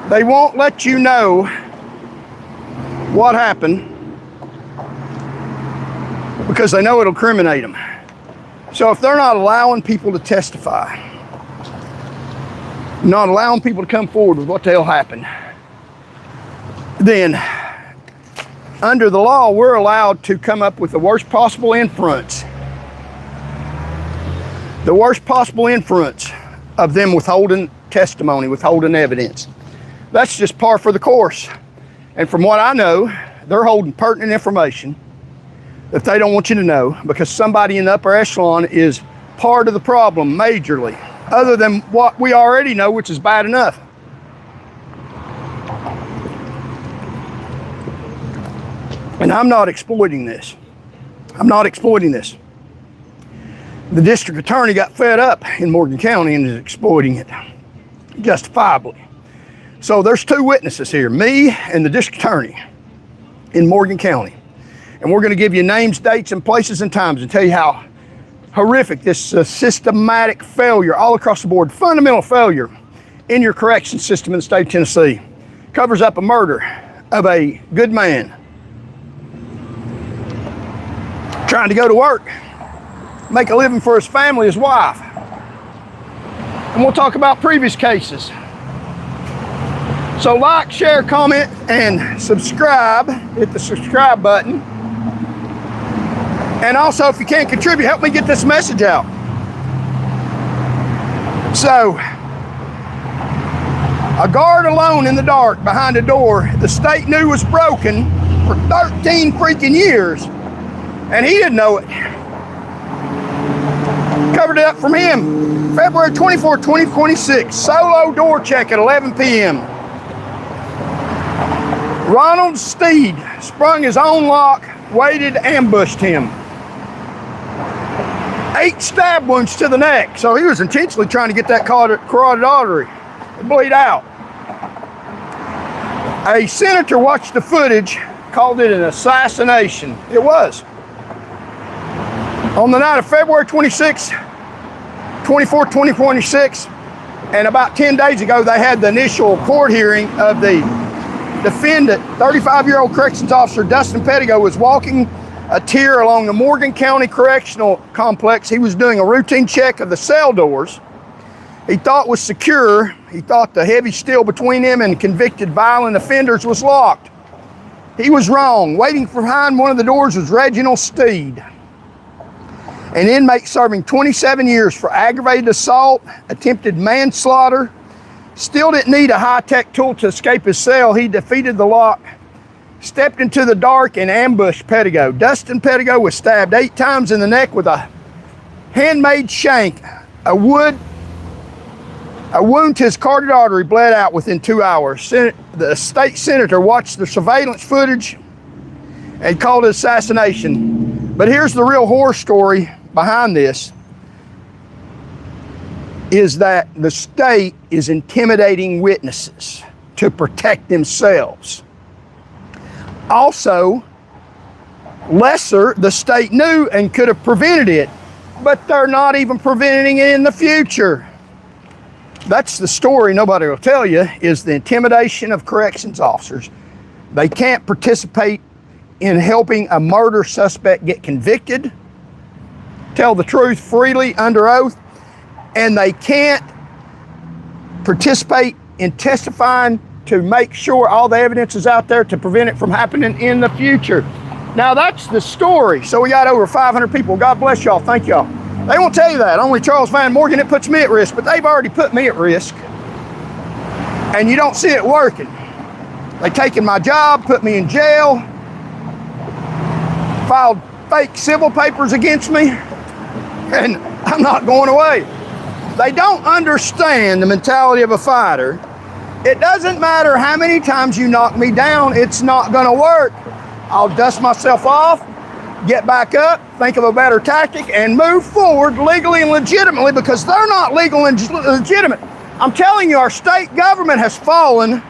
[SPEAKER 1] They won't let you know what happened because they know it'll incriminate them. So if they're not allowing people to testify, not allowing people to come forward with what the hell happened, then under the law, we're allowed to come up with the worst possible inference. The worst possible inference of them withholding testimony, withholding evidence. That's just par for the course. And from what I know, they're holding pertinent information that they don't want you to know because somebody in the upper echelon is part of the problem majorly, other than what we already know, which is bad enough. And I'm not exploiting this. I'm not exploiting this. The district attorney got fed up in Morgan County and is exploiting it, justifiably. So there's two witnesses here, me and the district attorney in Morgan County. And we're gonna give you names, dates, and places and times and tell you how horrific this systematic failure all across the board, fundamental failure in your correction system in the state of Tennessee, covers up a murder of a good man trying to go to work, make a living for his family, his wife. And we'll talk about previous cases. So like, share, comment, and subscribe. Hit the subscribe button. And also, if you can't contribute, help me get this message out. So, a guard alone in the dark behind a door the state knew was broken for 13 freaking years, and he didn't know it. Covered it up from him. February 24, 2026, solo door check at 11 p.m. Ronald Steed sprung his own lock, waited, ambushed him. 8 stab wounds to the neck, so he was intentionally trying to get that carotid artery to bleed out. A senator watched the footage, called it an assassination. It was. On the night of February 26, 24, 2026, and about 10 days ago, they had the initial court hearing of the defendant. 35-year-old corrections officer Dustin Pettigo was walking a tier along the Morgan County Correctional Complex. He was doing a routine check of the cell doors. He thought was secure. He thought the heavy steel between him and convicted violent offenders was locked. He was wrong. Waiting behind one of the doors was Reginald Steed, an inmate serving 27 years for aggravated assault, attempted manslaughter. Still didn't need a high-tech tool to escape his cell. He defeated the lock, stepped into the dark, and ambushed Pettigo. Dustin Pettigo was stabbed 8 times in the neck with a handmade shank. A wound to his carotid artery bled out within 2 hours. The state senator watched the surveillance footage and called it assassination. But here's the real horror story behind this, is that the state is intimidating witnesses to protect themselves. Also, lesser, the state knew and could have prevented it, but they're not even preventing it in the future. That's the story nobody will tell you, is the intimidation of corrections officers. They can't participate in helping a murder suspect get convicted, tell the truth freely under oath, and they can't participate in testifying to make sure all the evidence is out there to prevent it from happening in the future. Now that's the story. So we got over 500 people. God bless y'all. Thank y'all. They won't tell you that. Only Charles Van Morgan, it puts me at risk, but they've already put me at risk. And you don't see it working. They taken my job, put me in jail, filed fake civil papers against me, and I'm not going away. They don't understand the mentality of a fighter. It doesn't matter how many times you knock me down, it's not gonna work. I'll dust myself off, get back up, think of a better tactic, and move forward legally and legitimately, because they're not legal and legitimate. I'm telling you, our state government has fallen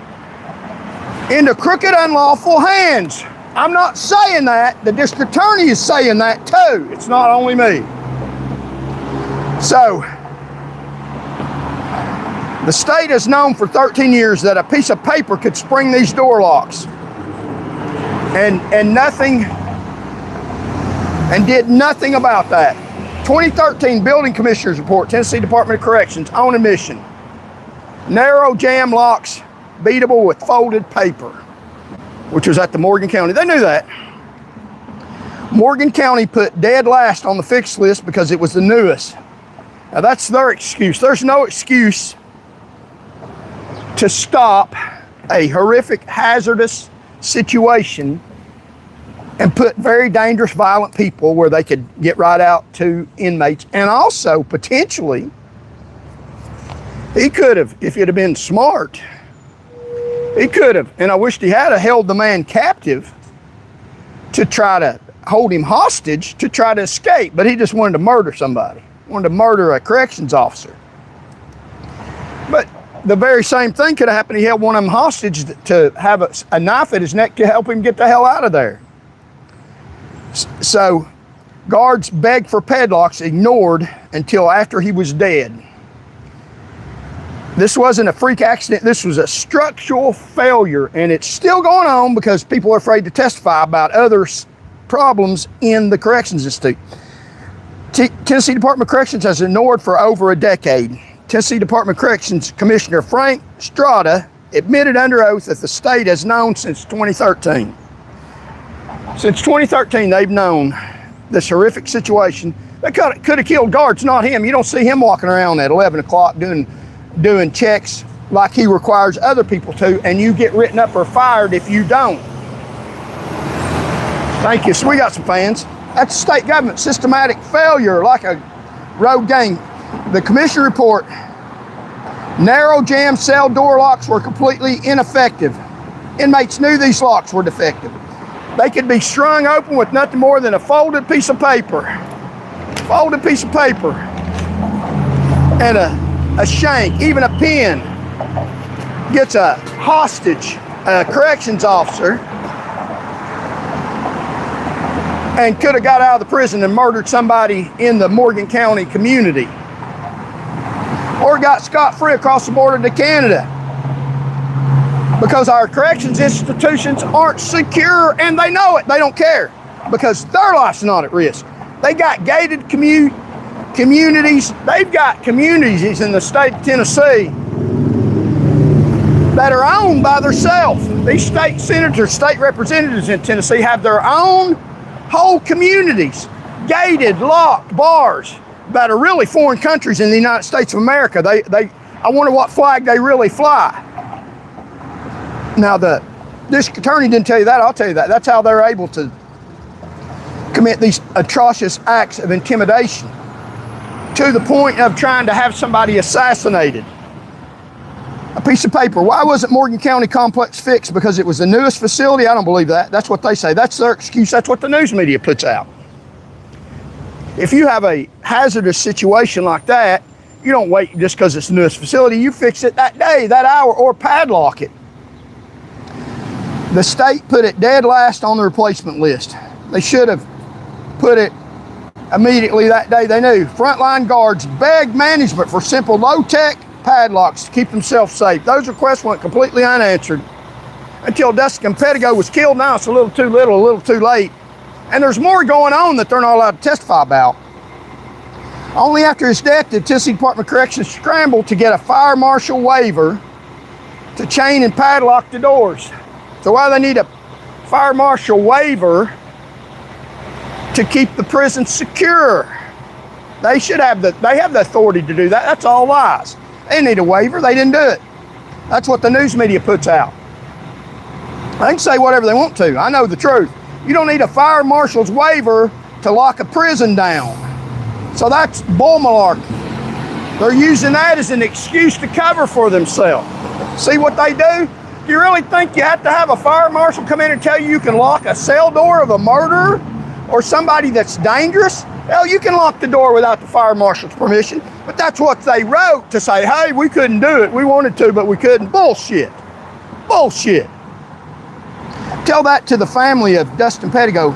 [SPEAKER 1] into crooked, unlawful hands. I'm not saying that. The district attorney is saying that too. It's not only me. So, the state has known for 13 years that a piece of paper could spring these door locks. And nothing, and did nothing about that. 2013 Building Commissioners Report, Tennessee Department of Corrections, on admission. Narrow jam locks beatable with folded paper, which was at the Morgan County. They knew that. Morgan County put dead last on the fixed list because it was the newest. Now that's their excuse. There's no excuse to stop a horrific, hazardous situation and put very dangerous, violent people where they could get right out to inmates. And also, potentially, he could have, if he'd have been smart, he could have, and I wished he had held the man captive to try to hold him hostage to try to escape, but he just wanted to murder somebody, wanted to murder a corrections officer. But the very same thing could have happened. He held one of them hostage to have a knife at his neck to help him get the hell out of there. So guards begged for padlocks, ignored until after he was dead. This wasn't a freak accident. This was a structural failure, and it's still going on because people are afraid to testify about other problems in the Corrections Institute. Tennessee Department of Corrections has ignored for over a decade. Tennessee Department of Corrections Commissioner Frank Strada admitted under oath that the state has known since 2013. Since 2013, they've known this horrific situation. They could have killed guards, not him. You don't see him walking around at 11 o'clock doing checks like he requires other people to, and you get written up or fired if you don't. Thank you. So we got some fans. That's state government systematic failure, like a road gang. The commission report, narrow jam cell door locks were completely ineffective. Inmates knew these locks were defective. They could be strung open with nothing more than a folded piece of paper. Folded piece of paper. And a shank, even a pin. Gets a hostage, a corrections officer, and could have got out of the prison and murdered somebody in the Morgan County community. Or got scot-free across the border to Canada. Because our corrections institutions aren't secure, and they know it. They don't care because their life's not at risk. They got gated communities. They've got communities in the state of Tennessee that are owned by themselves. These state senators, state representatives in Tennessee have their own whole communities, gated, locked bars that are really foreign countries in the United States of America. I wonder what flag they really fly. Now, the district attorney didn't tell you that. I'll tell you that. That's how they're able to commit these atrocious acts of intimidation to the point of trying to have somebody assassinated. A piece of paper. Why wasn't Morgan County Complex fixed? Because it was the newest facility? I don't believe that. That's what they say. That's their excuse. That's what the news media puts out. If you have a hazardous situation like that, you don't wait just because it's the newest facility. You fix it that day, that hour, or padlock it. The state put it dead last on the replacement list. They should have put it immediately that day. They knew. Frontline guards begged management for simple low-tech padlocks to keep themselves safe. Those requests went completely unanswered until Dustin Pettigo was killed. Now it's a little too little, a little too late. And there's more going on that they're not allowed to testify about. Only after his death did Tennessee Department of Corrections scramble to get a fire marshal waiver to chain and padlock the doors. So why do they need a fire marshal waiver to keep the prison secure? They have the authority to do that. That's all lies. They didn't need a waiver. They didn't do it. That's what the news media puts out. They can say whatever they want to. I know the truth. You don't need a fire marshal's waiver to lock a prison down. So that's bull malarkey. They're using that as an excuse to cover for themselves. See what they do? Do you really think you have to have a fire marshal come in and tell you can lock a cell door of a murderer or somebody that's dangerous? Hell, you can lock the door without the fire marshal's permission, but that's what they wrote to say, hey, we couldn't do it. We wanted to, but we couldn't. Bullshit. Bullshit. Tell that to the family of Dustin Pettigo.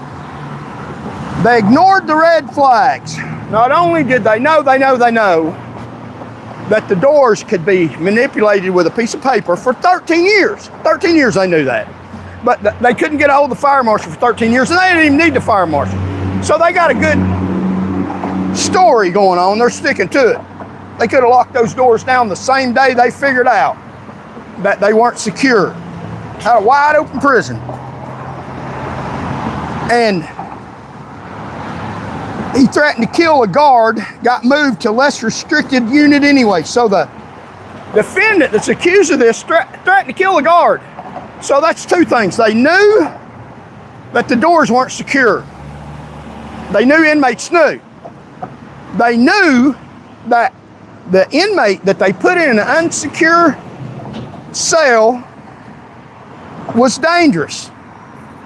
[SPEAKER 1] They ignored the red flags. Not only did they know that the doors could be manipulated with a piece of paper for 13 years. 13 years they knew that. But they couldn't get a hold of the fire marshal for 13 years, and they didn't even need the fire marshal. So they got a good story going on. They're sticking to it. They could have locked those doors down the same day they figured out that they weren't secure. Had a wide open prison. And he threatened to kill a guard, got moved to less restricted unit anyway. So the defendant that's accused of this threatened to kill a guard. So that's two things. They knew that the doors weren't secure. They knew inmates knew. They knew that the inmate that they put in an unsecure cell was dangerous,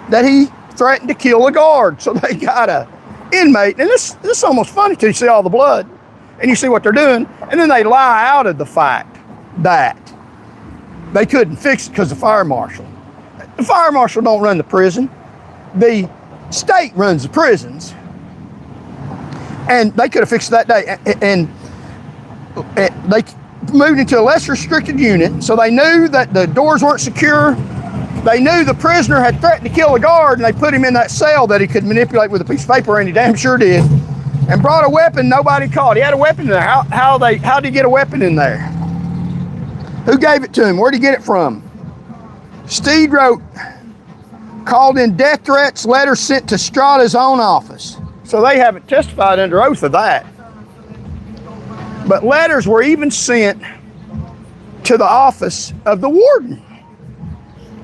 [SPEAKER 1] that he threatened to kill a guard. So they got a inmate, and this is almost funny till you see all the blood and you see what they're doing, and then they lie out of the fact that they couldn't fix it because the fire marshal don't run the prison. The state runs the prisons, and they could have fixed it that day, and they moved into a less restricted unit, so they knew that the doors weren't secure. They knew the prisoner had threatened to kill a guard, and they put him in that cell that he could manipulate with a piece of paper, and he damn sure did, and brought a weapon nobody caught. He had a weapon in there. How did he get a weapon in there? Who gave it to him? Where'd he get it from? Steed wrote, called in death threats, letters sent to Strada's own office. So they haven't testified under oath of that. But letters were even sent to the office of the warden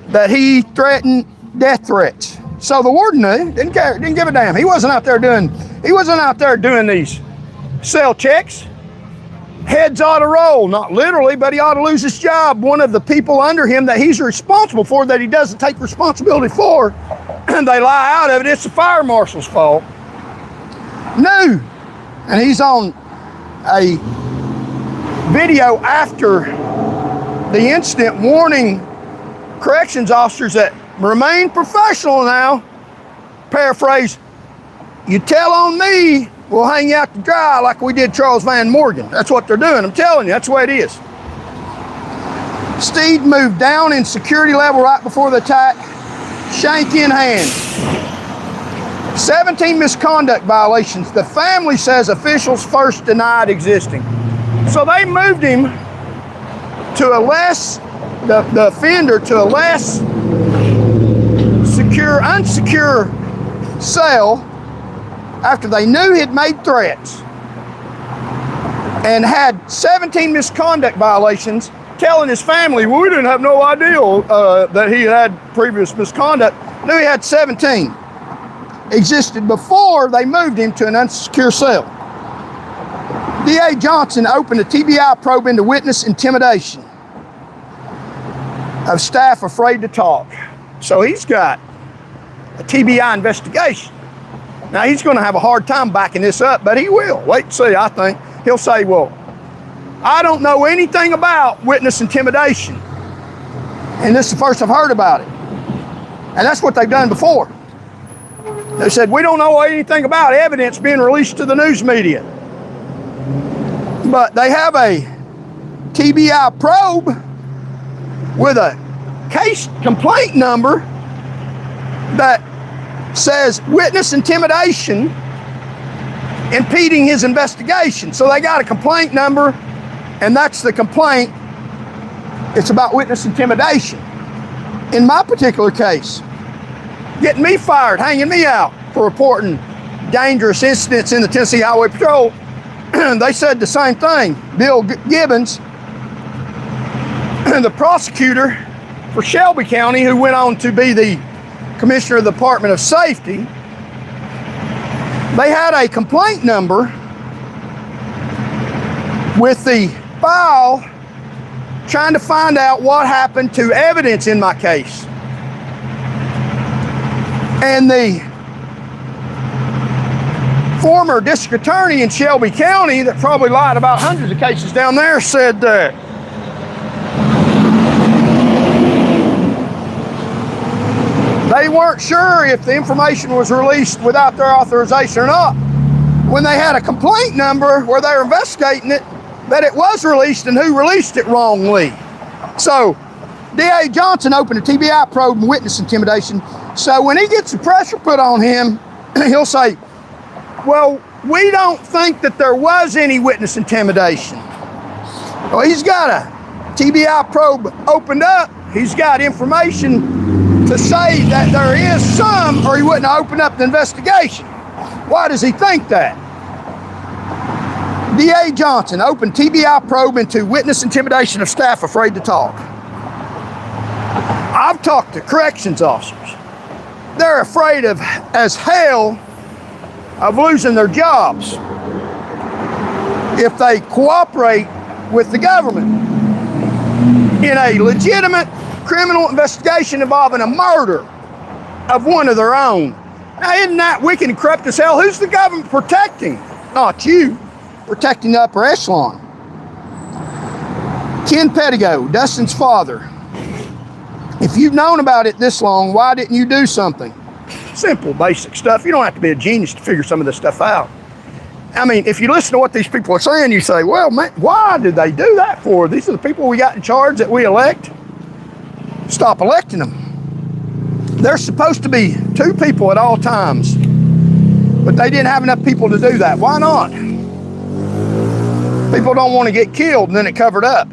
[SPEAKER 1] that he threatened death threats. So the warden knew, didn't care, didn't give a damn. He wasn't out there doing these cell checks. Heads ought to roll, not literally, but he ought to lose his job. One of the people under him that he's responsible for, that he doesn't take responsibility for, and they lie out of it, it's the fire marshal's fault. Knew. And he's on a video after the incident warning corrections officers that remain professional now. Paraphrase, you tell on me, we'll hang you out to dry like we did Charles Van Morgan. That's what they're doing. I'm telling you, that's the way it is. Steed moved down in security level right before the attack, shank in hand. 17 misconduct violations. The family says officials first denied existing. So they moved him to a less, the offender to a less secure, unsecure cell after they knew he'd made threats and had 17 misconduct violations, telling his family, well, we didn't have no idea that he had previous misconduct. Knew he had 17. Existed before they moved him to an unsecure cell. D.A. Johnson opened a TBI probe into witness intimidation of staff afraid to talk. So he's got a TBI investigation. Now he's going to have a hard time backing this up, but he will. Wait and see, I think. He'll say, well, I don't know anything about witness intimidation, and this is the first I've heard about it. And that's what they've done before. They said, we don't know anything about evidence being released to the news media. But they have a TBI probe with a case complaint number that says witness intimidation impeding his investigation. So they got a complaint number, and that's the complaint. It's about witness intimidation. In my particular case, getting me fired, hanging me out for reporting dangerous incidents in the Tennessee Highway Patrol, they said the same thing. Bill Gibbons, the prosecutor for Shelby County, who went on to be the commissioner of the Department of Safety, they had a complaint number with the file trying to find out what happened to evidence in my case. And the former district attorney in Shelby County that probably lied about hundreds of cases down there said that they weren't sure if the information was released without their authorization or not. When they had a complaint number where they were investigating it, that it was released and who released it wrongly. So D.A. Johnson opened a TBI probe and witness intimidation. So when he gets the pressure put on him, he'll say, well, we don't think that there was any witness intimidation. Well, he's got a TBI probe opened up. He's got information to say that there is some, or he wouldn't have opened up the investigation. Why does he think that? D.A. Johnson opened TBI probe into witness intimidation of staff afraid to talk. I've talked to corrections officers. They're afraid of as hell of losing their jobs if they cooperate with the government in a legitimate criminal investigation involving a murder of one of their own. Now, isn't that wicked and corrupt as hell? Who's the government protecting? Not you. Protecting the upper echelon. Ken Pettigo, Dustin's father. If you've known about it this long, why didn't you do something? Simple, basic stuff. You don't have to be a genius to figure some of this stuff out. I mean, if you listen to what these people are saying, you say, well, man, why did they do that for? These are the people we got in charge that we elect. Stop electing them. There's supposed to be 2 people at all times, but they didn't have enough people to do that. Why not? People don't want to get killed and then it covered up.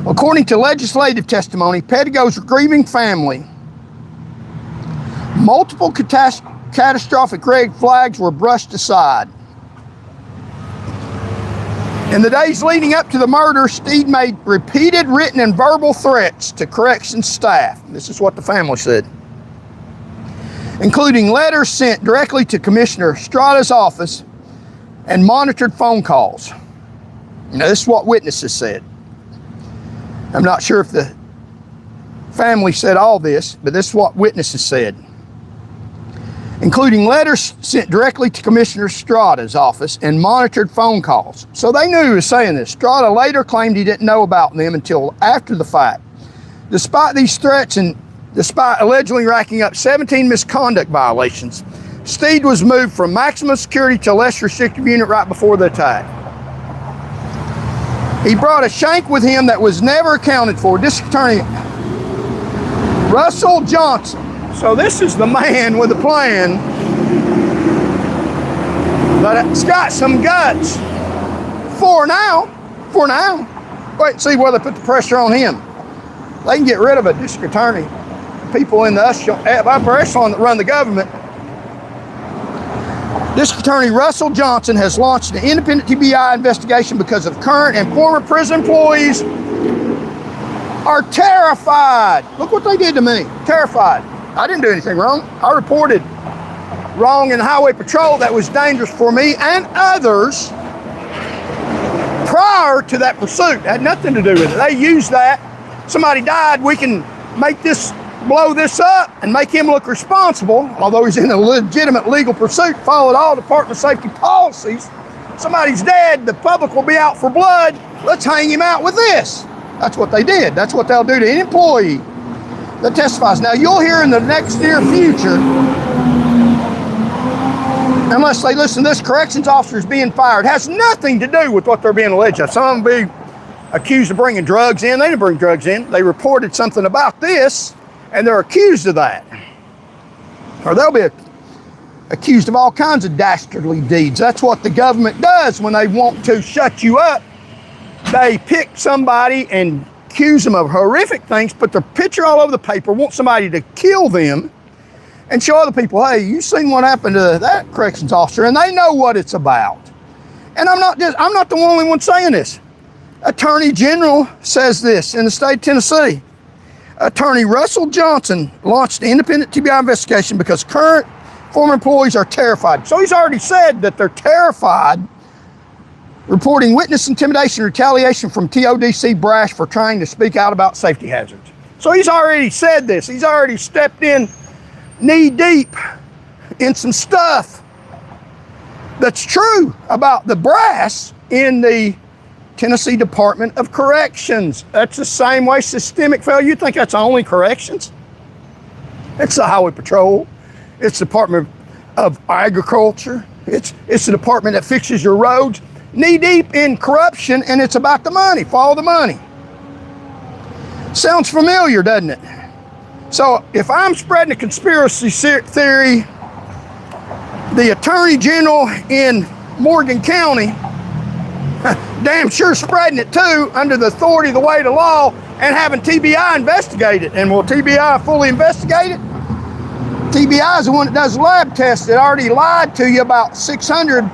[SPEAKER 1] According to legislative testimony, Pettigo's grieving family, multiple catastrophic red flags were brushed aside. In the days leading up to the murder, Steed made repeated written and verbal threats to corrections staff. This is what the family said. Including letters sent directly to Commissioner Strada's office and monitored phone calls. Now, this is what witnesses said. I'm not sure if the family said all this, but this is what witnesses said. Including letters sent directly to Commissioner Strada's office and monitored phone calls. So they knew he was saying this. Strada later claimed he didn't know about them until after the fact. Despite these threats and despite allegedly racking up 17 misconduct violations, Steed was moved from maximum security to less restrictive unit right before the attack. He brought a shank with him that was never accounted for. District Attorney Russell Johnson. So this is the man with a plan that's got some guts. For now. Wait and see whether they put the pressure on him. They can get rid of a district attorney. People in the upper echelon that run the government. District Attorney Russell Johnson has launched an independent TBI investigation because of current and former prison employees are terrified. Look what they did to me. Terrified. I didn't do anything wrong. I reported wrong in the highway patrol that was dangerous for me and others prior to that pursuit. It had nothing to do with it. They used that. Somebody died. We can blow this up and make him look responsible, although he's in a legitimate legal pursuit, followed all Department of Safety policies. Somebody's dead, the public will be out for blood. Let's hang him out with this. That's what they did. That's what they'll do to any employee that testifies. Now, you'll hear in the next near future, unless they listen to this, corrections officers being fired. It has nothing to do with what they're being alleged of. Some of them be accused of bringing drugs in. They didn't bring drugs in. They reported something about this, and they're accused of that. Or they'll be accused of all kinds of dastardly deeds. That's what the government does when they want to shut you up. They pick somebody and accuse them of horrific things, put their picture all over the paper, want somebody to kill them, and show other people, hey, you seen what happened to that corrections officer, and they know what it's about. And I'm not the only one saying this. Attorney General says this in the state of Tennessee. Attorney Russell Johnson launched an independent TBI investigation because current former employees are terrified. So he's already said that they're terrified, reporting witness intimidation and retaliation from TODC brash for trying to speak out about safety hazards. So he's already said this. He's already stepped in knee deep in some stuff that's true about the brass in the Tennessee Department of Corrections. That's the same way systemic failure. You think that's only corrections? It's the Highway Patrol. It's the Department of Agriculture. It's the department that fixes your roads. Knee deep in corruption, and it's about the money. Follow the money. Sounds familiar, doesn't it? So if I'm spreading a conspiracy theory, the Attorney General in Morgan County damn sure spreading it too, under the authority of the weight of law, and having TBI investigate it. And will TBI fully investigate it? TBI is the one that does lab tests that already lied to you about 600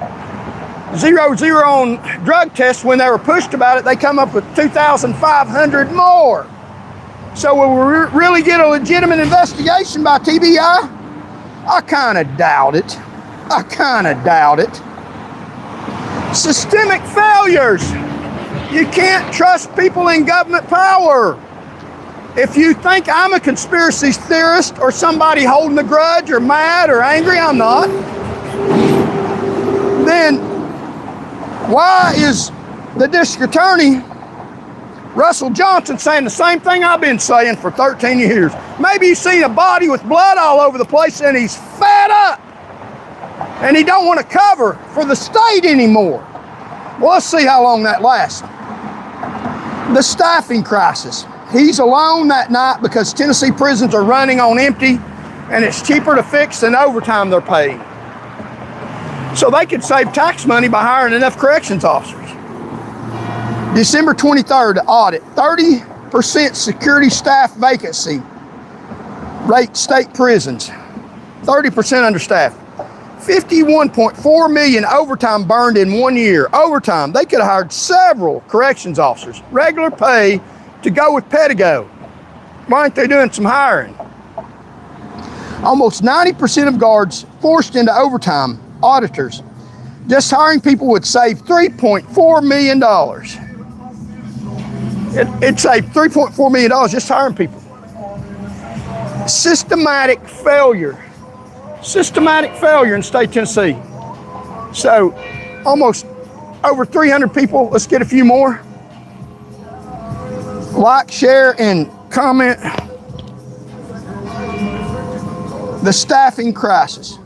[SPEAKER 1] 0 on drug tests. When they were pushed about it, they come up with 2,500 more. So will we really get a legitimate investigation by TBI? I kind of doubt it. I kind of doubt it. Systemic failures. You can't trust people in government power. If you think I'm a conspiracy theorist or somebody holding a grudge or mad or angry, I'm not, then why is the district attorney, Russell Johnson, saying the same thing I've been saying for 13 years? Maybe he's seen a body with blood all over the place and he's fed up and he don't want to cover for the state anymore. Well, let's see how long that lasts. The staffing crisis. He's alone that night because Tennessee prisons are running on empty and it's cheaper to fix than overtime they're paying. So they could save tax money by hiring enough corrections officers. December 23rd, audit, 30% security staff vacancy rate state prisons, 30% understaffed. 51.4 million overtime burned in 1 year. Overtime, they could have hired several corrections officers, regular pay to go with Pedigo. Why aren't they doing some hiring? Almost 90% of guards forced into overtime, auditors. Just hiring people would save $3.4 million. It saved $3.4 million just hiring people. Systematic failure. Systematic failure in state Tennessee. So almost over 300 people. Let's get a few more. Like, share, and comment. The staffing crisis.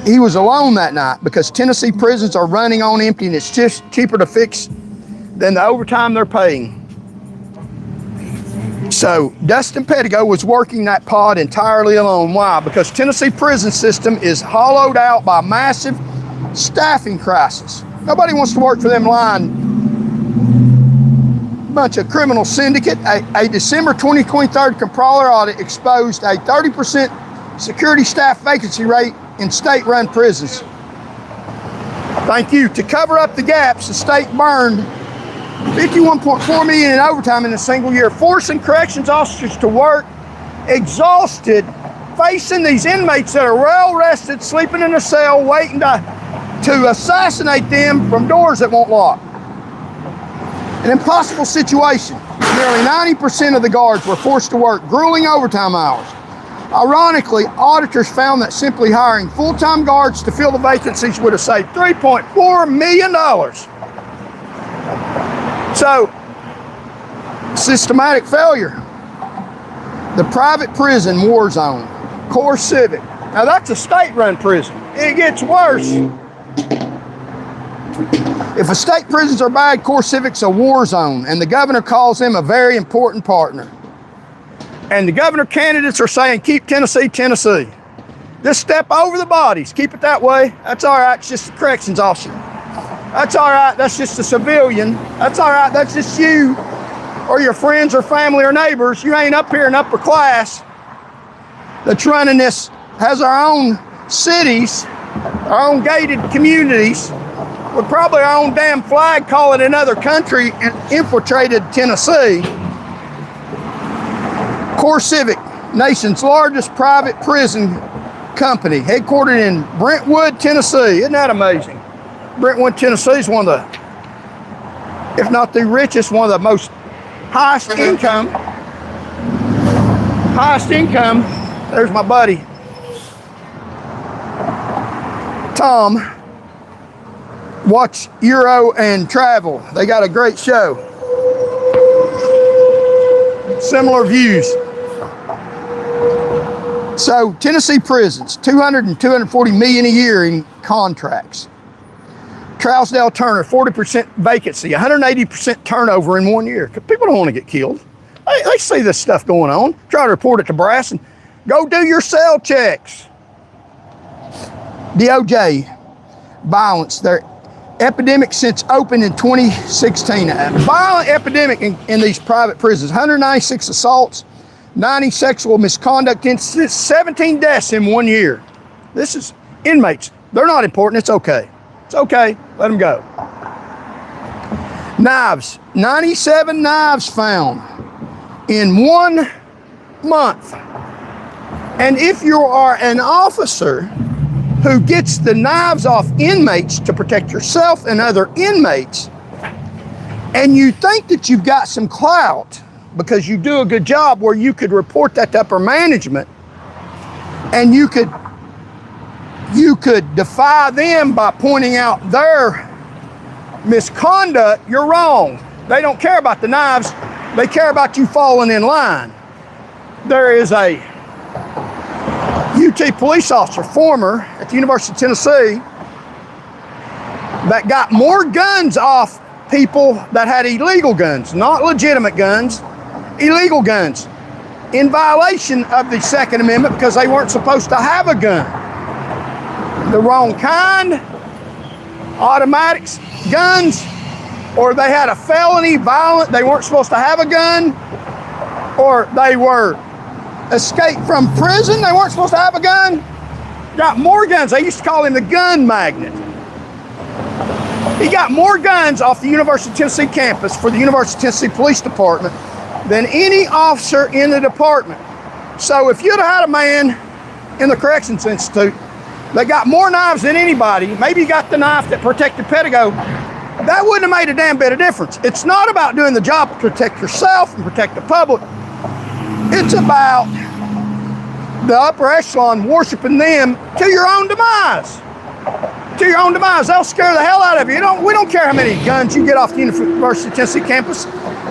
[SPEAKER 1] He was alone that night because Tennessee prisons are running on empty and it's just cheaper to fix than the overtime they're paying. So Dustin Pedigo was working that pod entirely alone. Why? Because Tennessee prison system is hollowed out by massive staffing crisis. Nobody wants to work for them lying bunch of criminal syndicate. A December 2023 comptroller audit exposed a 30% security staff vacancy rate in state-run prisons. Thank you. To cover up the gaps, the state burned $51.4 million in overtime in a single year, forcing corrections officers to work exhausted, facing these inmates that are well rested, sleeping in a cell, waiting to assassinate them from doors that won't lock. An impossible situation. Nearly 90% of the guards were forced to work grueling overtime hours. Ironically, auditors found that simply hiring full-time guards to fill the vacancies would have saved $3.4 million. So, systematic failure. The private prison war zone, Core Civic. Now that's a state-run prison. It gets worse. If a state prisons are bad, Core Civic's a war zone, and the governor calls them a very important partner. And the governor candidates are saying, keep Tennessee, Tennessee. Just step over the bodies, keep it that way. That's all right, it's just a corrections officer. That's all right, that's just a civilian. That's all right, that's just you or your friends or family or neighbors. You ain't up here in upper class that's running this, has our own cities our own gated communities, with probably our own damn flag calling another country, and infiltrated Tennessee. CoreCivic, nation's largest private prison company, headquartered in Brentwood, Tennessee. Isn't that amazing? Brentwood, Tennessee is one of the, if not the richest, one of the most highest income. There's my buddy Tom. Watch Euro and Travel. They got a great show. Similar views. So Tennessee prisons, 200 and 240 million a year in contracts. Trousdale Turner, 40% vacancy, 180% turnover in 1 year. People don't want to get killed. They see this stuff going on. Try to report it to brass and go do your cell checks. DOJ, violence, their epidemic since open in 2016. A violent epidemic in these private prisons. 196 assaults, 90 sexual misconduct incidents, 17 deaths in 1 year. This is inmates. They're not important. It's okay. It's okay. Let them go. Knives. 97 knives found in 1 month. And if you are an officer who gets the knives off inmates to protect yourself and other inmates, and you think that you've got some clout because you do a good job where you could report that to upper management, and you could defy them by pointing out their misconduct, you're wrong. They don't care about the knives. They care about you falling in line. There is a UT police officer, former, at the University of Tennessee, that got more guns off people that had illegal guns, not legitimate guns, illegal guns, in violation of the Second Amendment because they weren't supposed to have a gun. The wrong kind, automatics, guns, or they had a felony, violent, they weren't supposed to have a gun, or they were escaped from prison, they weren't supposed to have a gun, got more guns. They used to call him the gun magnet. He got more guns off the University of Tennessee campus for the University of Tennessee Police Department than any officer in the department. So if you'd have had a man in the Corrections Institute that got more knives than anybody, maybe he got the knife that protected Pettigo, that wouldn't have made a damn bit of difference. It's not about doing the job to protect yourself and protect the public. It's about the upper echelon worshiping them to your own demise. To your own demise. They'll scare the hell out of you. We don't care how many guns you get off the University of Tennessee campus.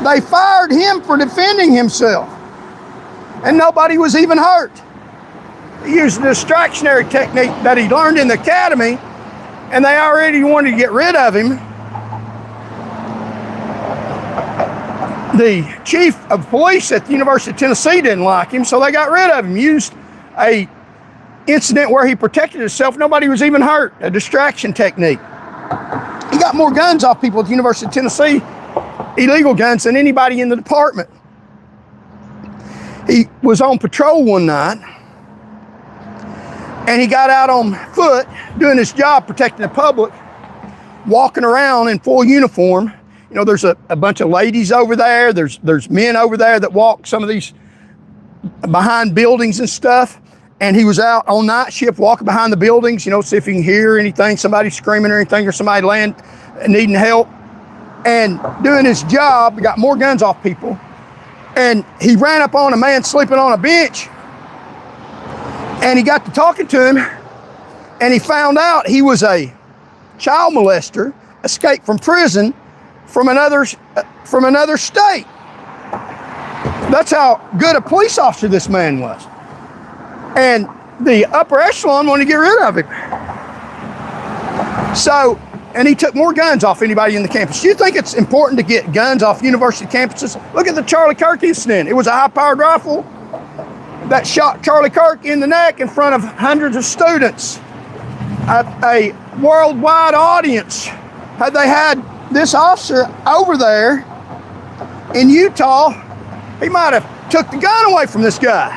[SPEAKER 1] They fired him for defending himself. And nobody was even hurt. He used the distractionary technique that he learned in the academy, and they already wanted to get rid of him. The chief of police at the University of Tennessee didn't like him, so they got rid of him. Used a incident where he protected himself. Nobody was even hurt. A distraction technique. He got more guns off people at the University of Tennessee, illegal guns, than anybody in the department. He was on patrol one night, and he got out on foot doing his job protecting the public, walking around in full uniform. You know, there's a bunch of ladies over there. There's men over there that walk some of these behind buildings and stuff. And he was out on night shift walking behind the buildings, you know, see if he can hear anything, somebody screaming or anything, or somebody needing help. And doing his job, he got more guns off people. And he ran up on a man sleeping on a bench. And he got to talking to him. And he found out he was a child molester, escaped from prison, from another state. That's how good a police officer this man was. And the upper echelon wanted to get rid of him. So, and he took more guns off anybody in the campus. You think it's important to get guns off university campuses? Look at the Charlie Kirk incident. It was a high-powered rifle that shot Charlie Kirk in the neck in front of hundreds of students. A worldwide audience. Had they had this officer over there in Utah, he might have took the gun away from this guy,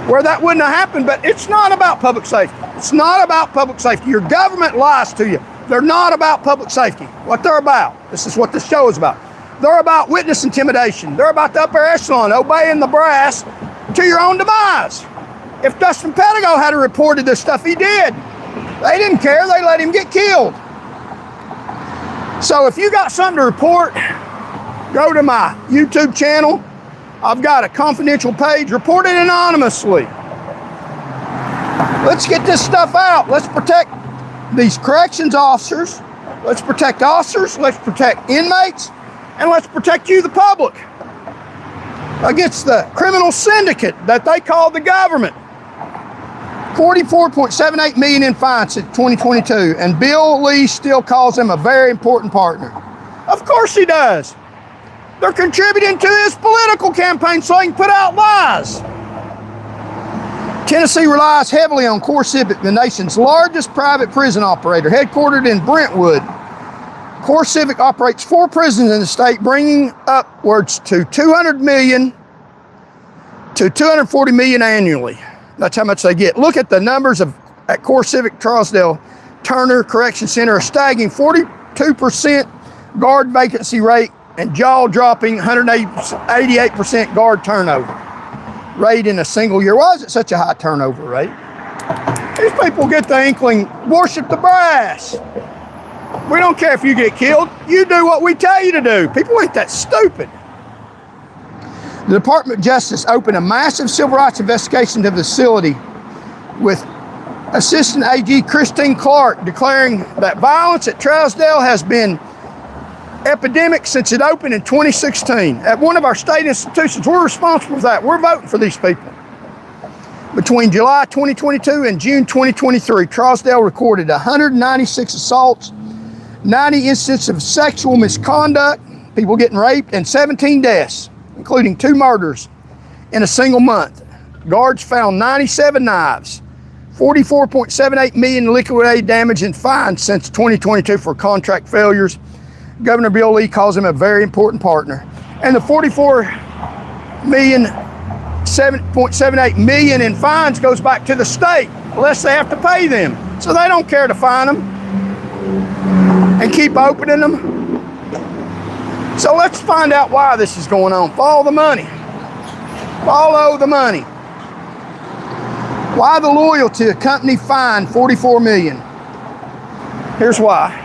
[SPEAKER 1] where that wouldn't have happened. But it's not about public safety. It's not about public safety. Your government lies to you. They're not about public safety. What they're about, this is what this show is about. They're about witness intimidation. They're about the upper echelon, obeying the brass to your own demise. If Dustin Pedigo had reported this stuff, he did. They didn't care. They let him get killed. So if you got something to report, go to my YouTube channel. I've got a confidential page. Report it anonymously. Let's get this stuff out. Let's protect these corrections officers. Let's protect officers. Let's protect inmates. And let's protect you, the public, against the criminal syndicate that they call the government. $44.78 million in fines since 2022, and Bill Lee still calls him a very important partner. Of course he does. They're contributing to his political campaign so he can put out lies. Tennessee relies heavily on CoreCivic, the nation's largest private prison operator, headquartered in Brentwood. CoreCivic operates 4 prisons in the state, bringing upwards to $200 million to $240 million annually. That's how much they get. Look at the numbers at CoreCivic Trousdale Turner Correction Center, a staggering 42% guard vacancy rate and jaw-dropping 188% guard turnover rate in a single year. Why is it such a high turnover rate? These people get the inkling, worship the brass. We don't care if you get killed. You do what we tell you to do. People ain't that stupid. The Department of Justice opened a massive civil rights investigation into the facility, with Assistant AG Christine Clark declaring that violence at Trousdale has been epidemic since it opened in 2016. At one of our state institutions, we're responsible for that. We're voting for these people. Between July 2022 and June 2023, Trousdale recorded 196 assaults, 90 incidents of sexual misconduct, people getting raped, and 17 deaths, including 2 murders in a single month. Guards found 97 knives, $44.78 million in liquidated damage and fines since 2022 for contract failures. Governor Bill Lee calls him a very important partner. And the $7.78 million in fines goes back to the state, unless they have to pay them. So they don't care to fine them and keep opening them. So let's find out why this is going on. Follow the money. Follow the money. Why the loyalty company fined $44 million? Here's why.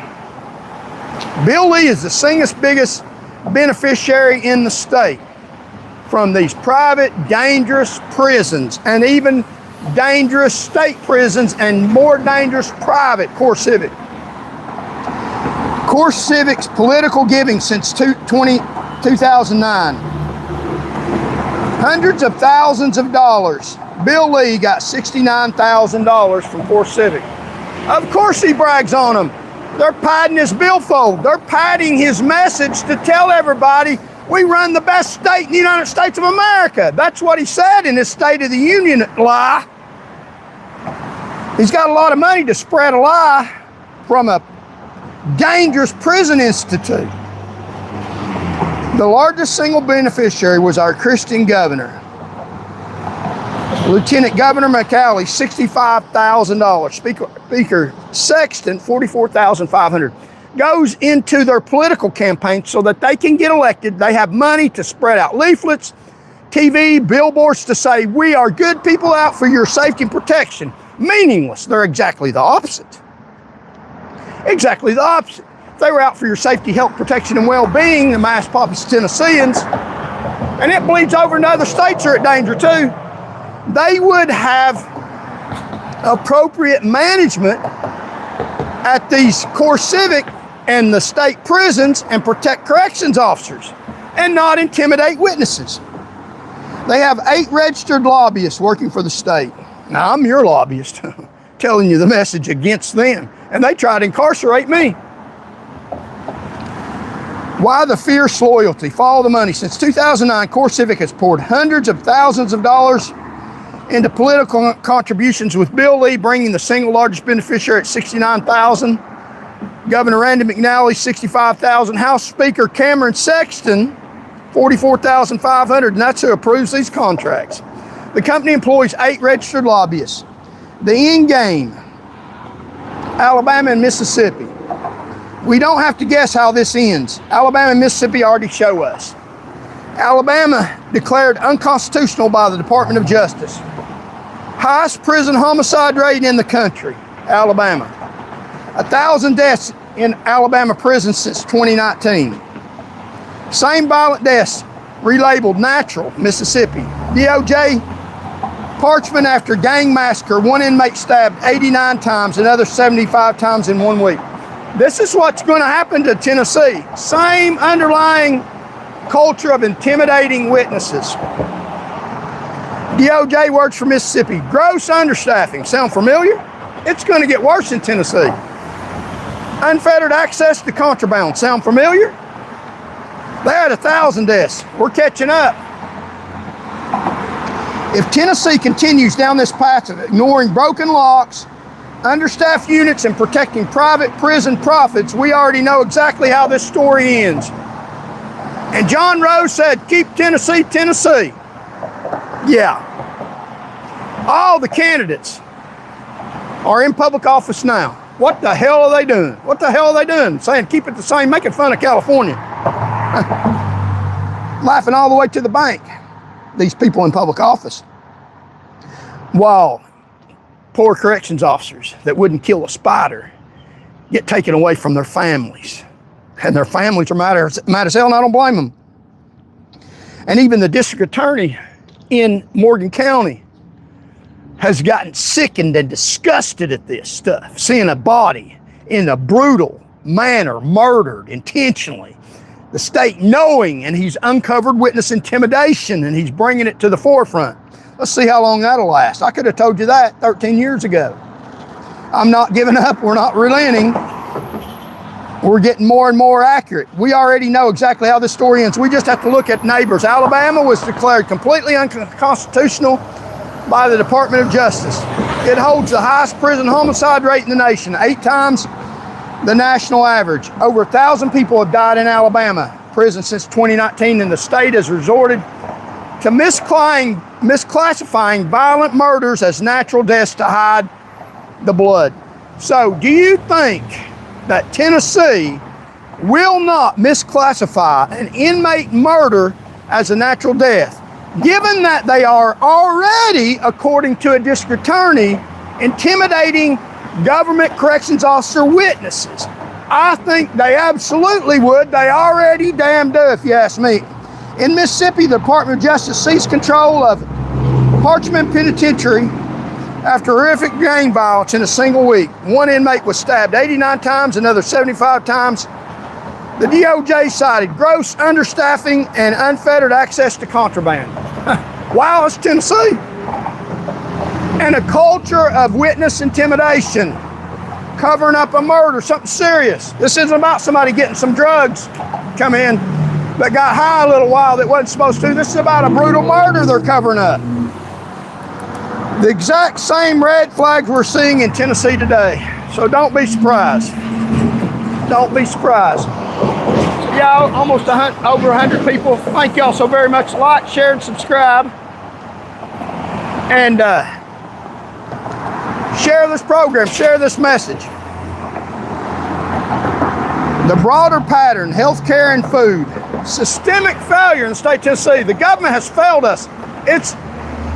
[SPEAKER 1] Bill Lee is the single biggest beneficiary in the state from these private, dangerous prisons, and even dangerous state prisons, and more dangerous private CoreCivic. CoreCivic's political giving since 2009. Hundreds of thousands of dollars. Bill Lee got $69,000 from CoreCivic. Of course he brags on them. They're padding his billfold. They're padding his message to tell everybody we run the best state in the United States of America. That's what he said in his State of the Union lie. He's got a lot of money to spread a lie from a dangerous prison institute. The largest single beneficiary was our Christian governor. Lieutenant Governor McCauley, $65,000. Speaker Sexton, $44,500. Goes into their political campaign so that they can get elected. They have money to spread out leaflets, TV, billboards to say, we are good people out for your safety and protection. Meaningless. They're exactly the opposite. Exactly the opposite. If they were out for your safety, health, protection, and well-being, the mass populous Tennesseans, and it bleeds over into other states are at danger too, they would have appropriate management at these CoreCivic and the state prisons and protect corrections officers and not intimidate witnesses. They have 8 registered lobbyists working for the state. Now, I'm your lobbyist telling you the message against them, and they try to incarcerate me. Why the fierce loyalty? Follow the money. Since 2009, CoreCivic has poured hundreds of thousands of dollars into political contributions, with Bill Lee bringing the single largest beneficiary at $69,000. Governor Randy McNally, $65,000. House Speaker Cameron Sexton, $44,500, and that's who approves these contracts. The company employs 8 registered lobbyists. The end game, Alabama and Mississippi. We don't have to guess how this ends. Alabama and Mississippi already show us. Alabama declared unconstitutional by the Department of Justice. Highest prison homicide rate in the country, Alabama. 1,000 deaths in Alabama prison since 2019. Same violent deaths relabeled natural, Mississippi. DOJ parchment after gang massacre, one inmate stabbed 89 times, another 75 times in 1 week. This is what's going to happen to Tennessee. Same underlying culture of intimidating witnesses. DOJ words for Mississippi. Gross understaffing. Sound familiar? It's going to get worse in Tennessee. Unfettered access to contraband. Sound familiar? They had 1,000 deaths. We're catching up. If Tennessee continues down this path of ignoring broken locks, understaffed units, and protecting private prison profits, we already know exactly how this story ends. And John Rose said, keep Tennessee, Tennessee. Yeah. All the candidates are in public office now. What the hell are they doing? What the hell are they doing? Saying keep it the same, making fun of California. Laughing all the way to the bank, these people in public office. While poor corrections officers that wouldn't kill a spider get taken away from their families. And their families are mad as hell, and I don't blame them. And even the district attorney in Morgan County has gotten sickened and disgusted at this stuff, seeing a body in a brutal manner murdered intentionally. The state knowing, and he's uncovered witness intimidation, and he's bringing it to the forefront. Let's see how long that'll last. I could have told you that 13 years ago. I'm not giving up. We're not relenting. We're getting more and more accurate. We already know exactly how this story ends. We just have to look at neighbors. Alabama was declared completely unconstitutional by the Department of Justice. It holds the highest prison homicide rate in the nation, 8 times the national average. Over 1,000 people have died in Alabama prison since 2019, and the state has resorted to misclassifying violent murders as natural deaths to hide the blood. So do you think that Tennessee will not misclassify an inmate murder as a natural death, given that they are already, according to a district attorney, intimidating government corrections officer witnesses? I think they absolutely would. They already damn do, if you ask me. In Mississippi, the Department of Justice seized control of Parchman Penitentiary after horrific gang violence in a single week. One inmate was stabbed 89 times, another 75 times. The DOJ cited gross understaffing and unfettered access to contraband. Wow, it's Tennessee. And a culture of witness intimidation, covering up a murder, something serious. This isn't about somebody getting some drugs come in that got high a little while that wasn't supposed to. This is about a brutal murder they're covering up. The exact same red flags we're seeing in Tennessee today. So don't be surprised. Don't be surprised. Y'all, almost over 100 people. Thank y'all so very much. Like, share, and subscribe. And share this program, share this message. The broader pattern, healthcare and food. Systemic failure in the state of Tennessee. The government has failed us. It's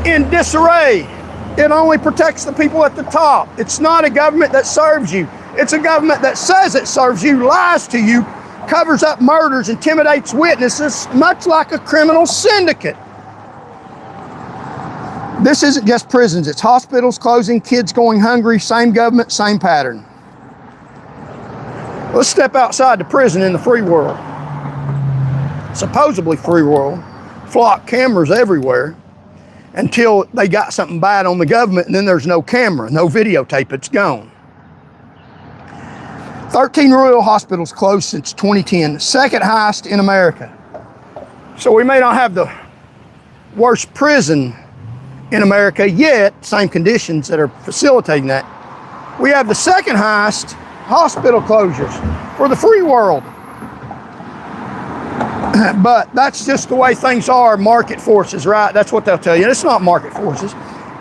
[SPEAKER 1] in disarray. It only protects the people at the top. It's not a government that serves you. It's a government that says it serves you, lies to you, covers up murders, intimidates witnesses, much like a criminal syndicate. This isn't just prisons, it's hospitals closing, kids going hungry, same government, same pattern. Let's step outside the prison in the free world. Supposedly free world. Flock cameras everywhere until they got something bad on the government, and then there's no camera, no videotape, it's gone. 13 rural hospitals closed since 2010, second highest in America. So we may not have the worst prison in America yet, same conditions that are facilitating that. We have the second highest hospital closures for the free world. But that's just the way things are, market forces, right? That's what they'll tell you. It's not market forces.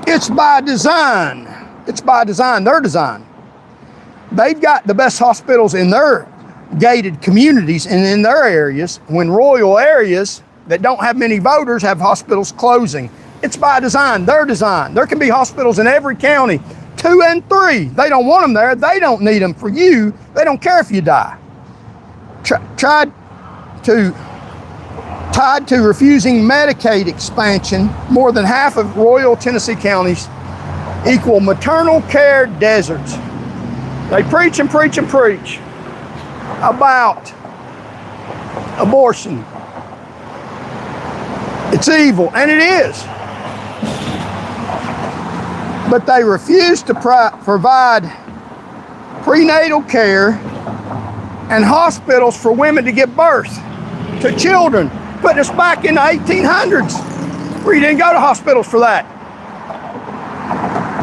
[SPEAKER 1] It's by design. It's by design, their design. They've got the best hospitals in their gated communities and in their areas, when rural areas that don't have many voters have hospitals closing. It's by design, their design. There can be hospitals in every county, 2 and 3. They don't want them there. They don't need them for you. They don't care if you die. Tied to refusing Medicaid expansion, more than half of Royal Tennessee counties equal maternal care deserts. They preach and preach and preach about abortion. It's evil, and it is. But they refuse to provide prenatal care and hospitals for women to give birth to children, putting us back in the 1800s, where you didn't go to hospitals for that.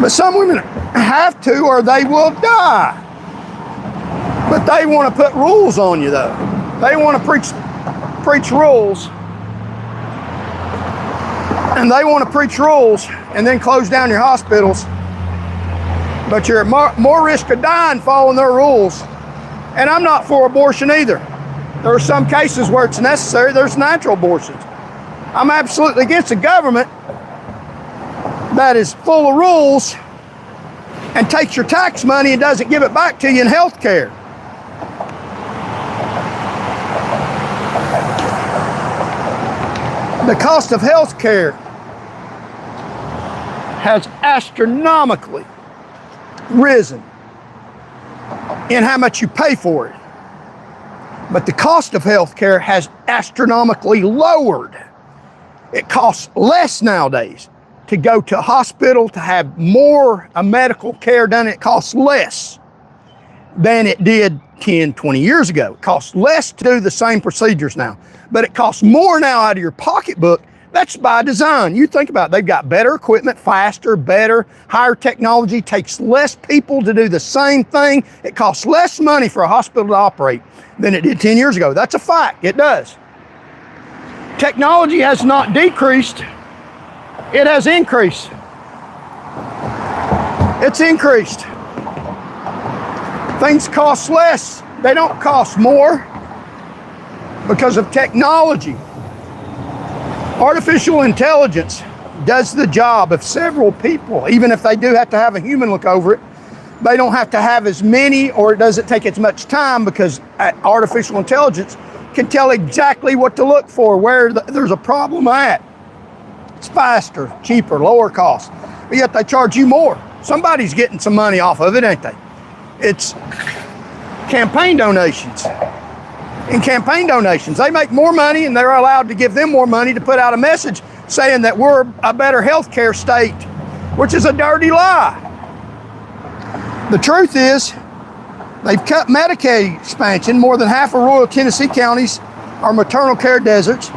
[SPEAKER 1] But some women have to, or they will die. But they want to put rules on you, though. They want to preach rules. And they want to preach rules and then close down your hospitals. But you're at more risk of dying following their rules. And I'm not for abortion either. There are some cases where it's necessary. There's natural abortions. I'm absolutely against a government that is full of rules and takes your tax money and doesn't give it back to you in health care. The cost of health care has astronomically risen in how much you pay for it. But the cost of health care has astronomically lowered. It costs less nowadays to go to a hospital, to have more medical care done. It costs less than it did 10, 20 years ago. It costs less to do the same procedures now, but it costs more now out of your pocketbook. That's by design. You think about it, they've got better equipment, faster, better, higher technology, takes less people to do the same thing. It costs less money for a hospital to operate than it did 10 years ago. That's a fact, it does. Technology has not decreased, it has increased. It's increased. Things cost less, they don't cost more because of technology. Artificial intelligence does the job of several people. Even if they do have to have a human look over it, they don't have to have as many, or it doesn't take as much time, because artificial intelligence can tell exactly what to look for, where there's a problem at. It's faster, cheaper, lower cost, but yet they charge you more. Somebody's getting some money off of it, ain't they? It's campaign donations. In campaign donations, they make more money, and they're allowed to give them more money to put out a message saying that we're a better healthcare state, which is a dirty lie. The truth is, they've cut Medicaid expansion. More than half of Royal Tennessee counties are maternal care deserts,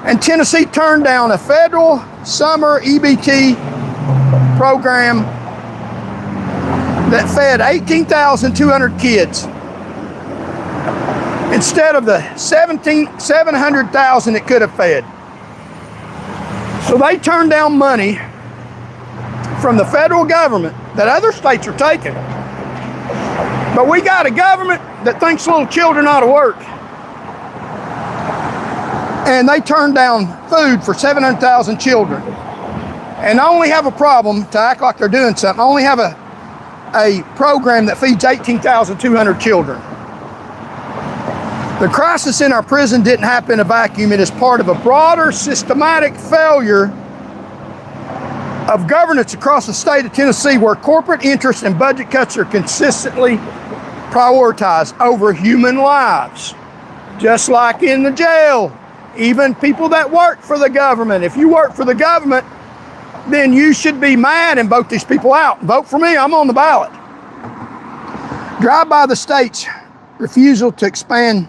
[SPEAKER 1] and Tennessee turned down a federal summer EBT program that fed 18,200 kids instead of the 700,000 it could have fed. So they turned down money from the federal government that other states are taking. But we got a government that thinks little children ought to work. And they turned down food for 700,000 children. And I only have a problem, to act like they're doing something, I only have a program that feeds 18,200 children. The crisis in our prison didn't happen in a vacuum. It is part of a broader systematic failure of governance across the state of Tennessee, where corporate interests and budget cuts are consistently prioritized over human lives. Just like in the jail, even people that work for the government. If you work for the government, then you should be mad and vote these people out. Vote for me, I'm on the ballot. Driven by the state's refusal to expand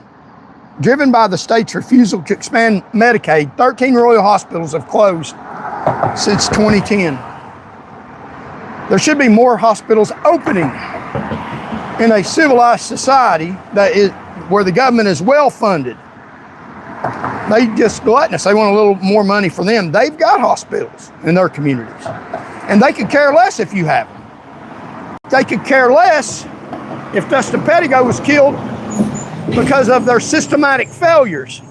[SPEAKER 1] Medicaid, 13 Royal hospitals have closed since 2010. There should be more hospitals opening in a civilized society where the government is well funded. They just gluttonous. They want a little more money for them. They've got hospitals in their communities, and they could care less if you have them. they could care less if Dustin Pettigo was killed because of their systematic failures.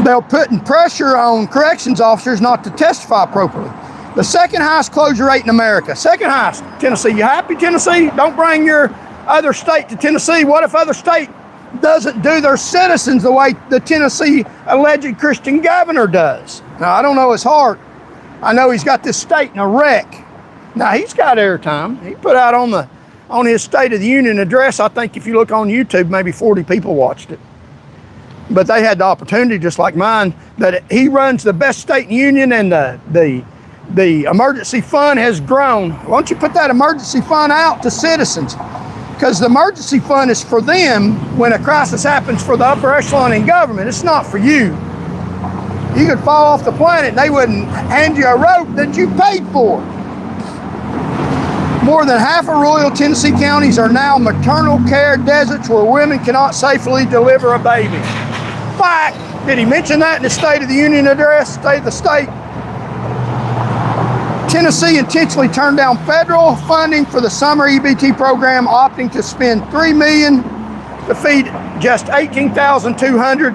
[SPEAKER 1] They're putting pressure on corrections officers not to testify appropriately. The second highest closure rate in America. Second highest, Tennessee. You happy, Tennessee? Don't bring your other state to Tennessee. What if other state doesn't do their citizens the way the Tennessee alleged Christian governor does? Now, I don't know his heart. I know he's got this state in a wreck. Now, he's got airtime. He put out on his State of the Union address, I think if you look on YouTube, maybe 40 people watched it. But they had the opportunity, just like mine, that he runs the best state in the union, and the emergency fund has grown. Why don't you put that emergency fund out to citizens? Because the emergency fund is for them when a crisis happens for the upper echelon in government. It's not for you. You could fall off the planet and they wouldn't hand you a rope that you paid for. More than half of rural Tennessee counties are now maternal care deserts where women cannot safely deliver a baby. Fact. Did he mention that in the State of the Union address? State of the state. Tennessee intentionally turned down federal funding for the summer EBT program, opting to spend $3 million to feed just 18,200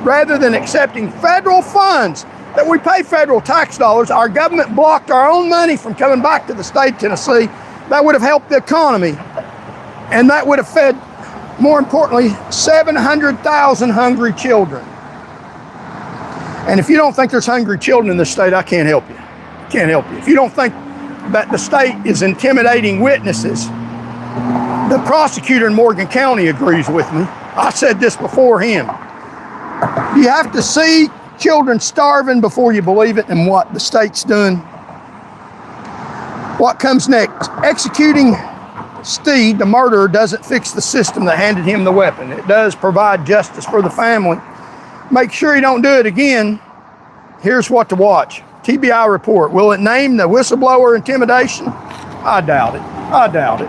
[SPEAKER 1] rather than accepting federal funds that we pay federal tax dollars. Our government blocked our own money from coming back to the state of Tennessee. That would have helped the economy, and that would have fed, more importantly, 700,000 hungry children. And if you don't think there's hungry children in this state, I can't help you. Can't help you. If you don't think that the state is intimidating witnesses, the prosecutor in Morgan County agrees with me. I said this before him. You have to see children starving before you believe it and what the state's doing. What comes next? Executing Steed, the murderer, doesn't fix the system that handed him the weapon. It does provide justice for the family. Make sure you don't do it again. Here's what to watch. TBI report. Will it name the whistleblower intimidation? I doubt it. I doubt it.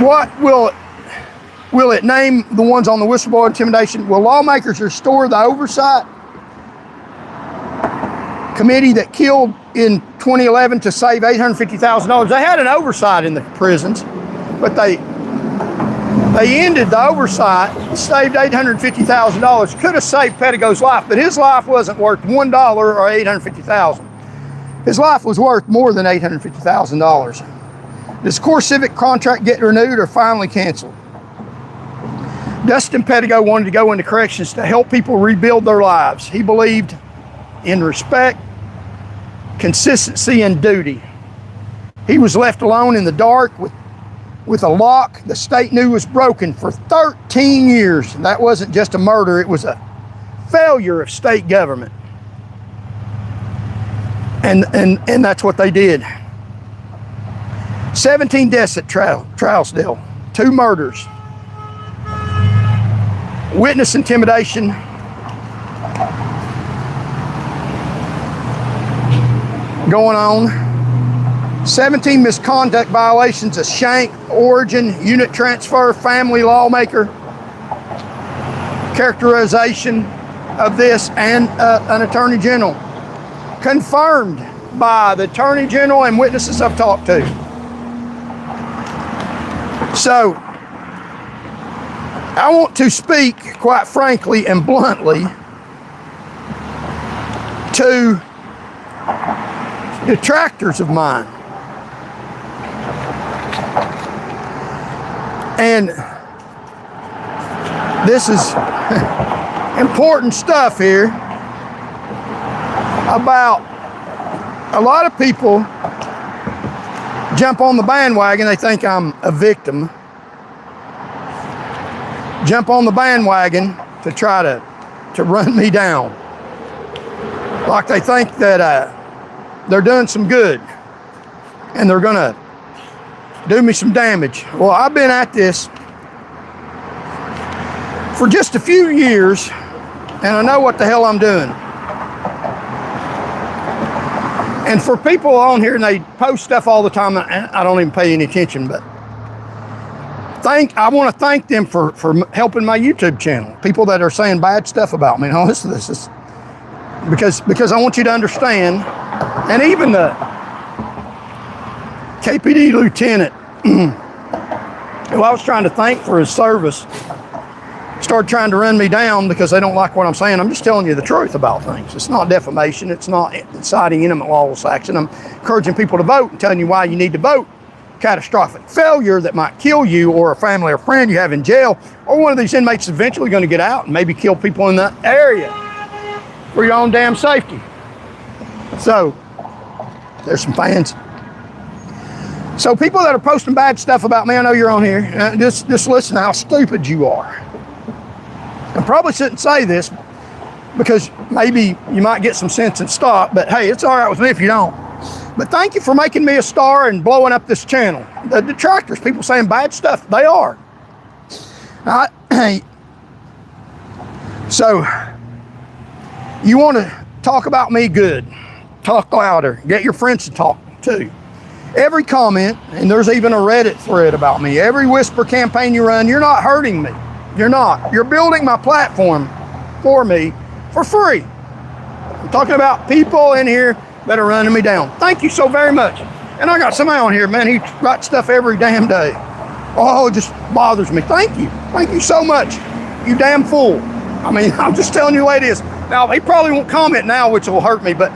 [SPEAKER 1] What will it name the ones on the whistleblower intimidation? Will lawmakers restore the oversight committee that killed in 2011 to save $850,000? They had an oversight in the prisons, but they ended the oversight, saved $850,000. Could have saved Pettigo's life, but his life wasn't worth $1 or $850,000. His life was worth more than $850,000. Does CoreCivic contract get renewed or finally canceled? Dustin Pettigo wanted to go into corrections to help people rebuild their lives. He believed in respect, consistency, and duty. He was left alone in the dark with a lock the state knew was broken for 13 years. That wasn't just a murder, it was a failure of state government. And that's what they did. 17 deaths at Trousdale, 2 murders, witness intimidation, going on, 17 misconduct violations of Shank, Origin, unit transfer, family lawmaker, characterization of this, and an attorney general. Confirmed by the attorney general and witnesses I've talked to. So, I want to speak, quite frankly and bluntly, to detractors of mine. And this is important stuff here about a lot of people jump on the bandwagon. They think I'm a victim. Jump on the bandwagon to try to run me down. Like they think that they're doing some good and they're gonna do me some damage. Well, I've been at this for just a few years and I know what the hell I'm doing. And for people on here, and they post stuff all the time, and I don't even pay any attention, but I want to thank them for helping my YouTube channel. People that are saying bad stuff about me. No, this is because I want you to understand And even the KPD lieutenant, who I was trying to thank for his service, started trying to run me down because they don't like what I'm saying. I'm just telling you the truth about things. It's not defamation. It's not inciting intimate lawless action. I'm encouraging people to vote and telling you why you need to vote. Catastrophic failure that might kill you or a family or friend you have in jail, or one of these inmates is eventually going to get out and maybe kill people in that area for your own damn safety. So, there's some fans. So people that are posting bad stuff about me, I know you're on here, just listen to how stupid you are. I probably shouldn't say this because maybe you might get some sense and stop, but hey, it's all right with me if you don't. But thank you for making me a star and blowing up this channel. The detractors, people saying bad stuff, they are. So, you want to talk about me good, talk louder, get your friends to talk too. Every comment, and there's even a Reddit thread about me, every whisper campaign you run, you're not hurting me. You're not. You're building my platform for me for free. I'm talking about people in here that are running me down. Thank you so very much. And I got somebody on here, man, he writes stuff every damn day. Oh, it just bothers me. Thank you. Thank you so much. You damn fool. I mean, I'm just telling you the way it is. Now, he probably won't comment now, which will hurt me, but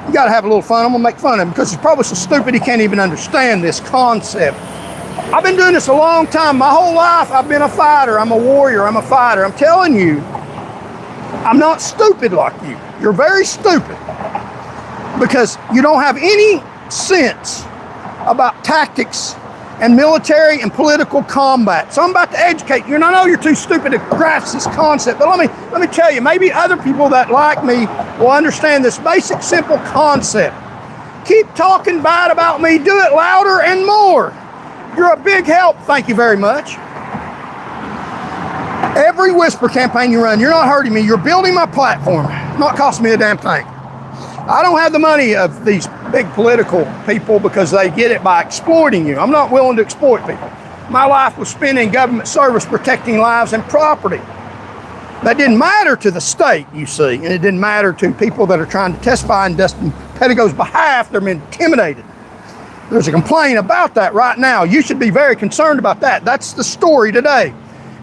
[SPEAKER 1] you got to have a little fun. I'm going to make fun of him because he's probably so stupid he can't even understand this concept. I've been doing this a long time. My whole life, I've been a fighter. I'm a warrior. I'm a fighter. I'm telling you, I'm not stupid like you. You're very stupid because you don't have any sense about tactics and military and political combat. So I'm about to educate you, and I know you're too stupid to grasp this concept, but let me tell you, maybe other people that like me will understand this basic, simple concept. Keep talking bad about me. Do it louder and more. You're a big help. Thank you very much. Every whisper campaign you run, you're not hurting me. You're building my platform. Not costing me a damn thing. I don't have the money of these big political people because they get it by exploiting you. I'm not willing to exploit people. My life was spent in government service protecting lives and property. That didn't matter to the state, you see, and it didn't matter to people that are trying to testify on Dustin Pettigo's behalf. They're being intimidated. There's a complaint about that right now. You should be very concerned about that. That's the story today.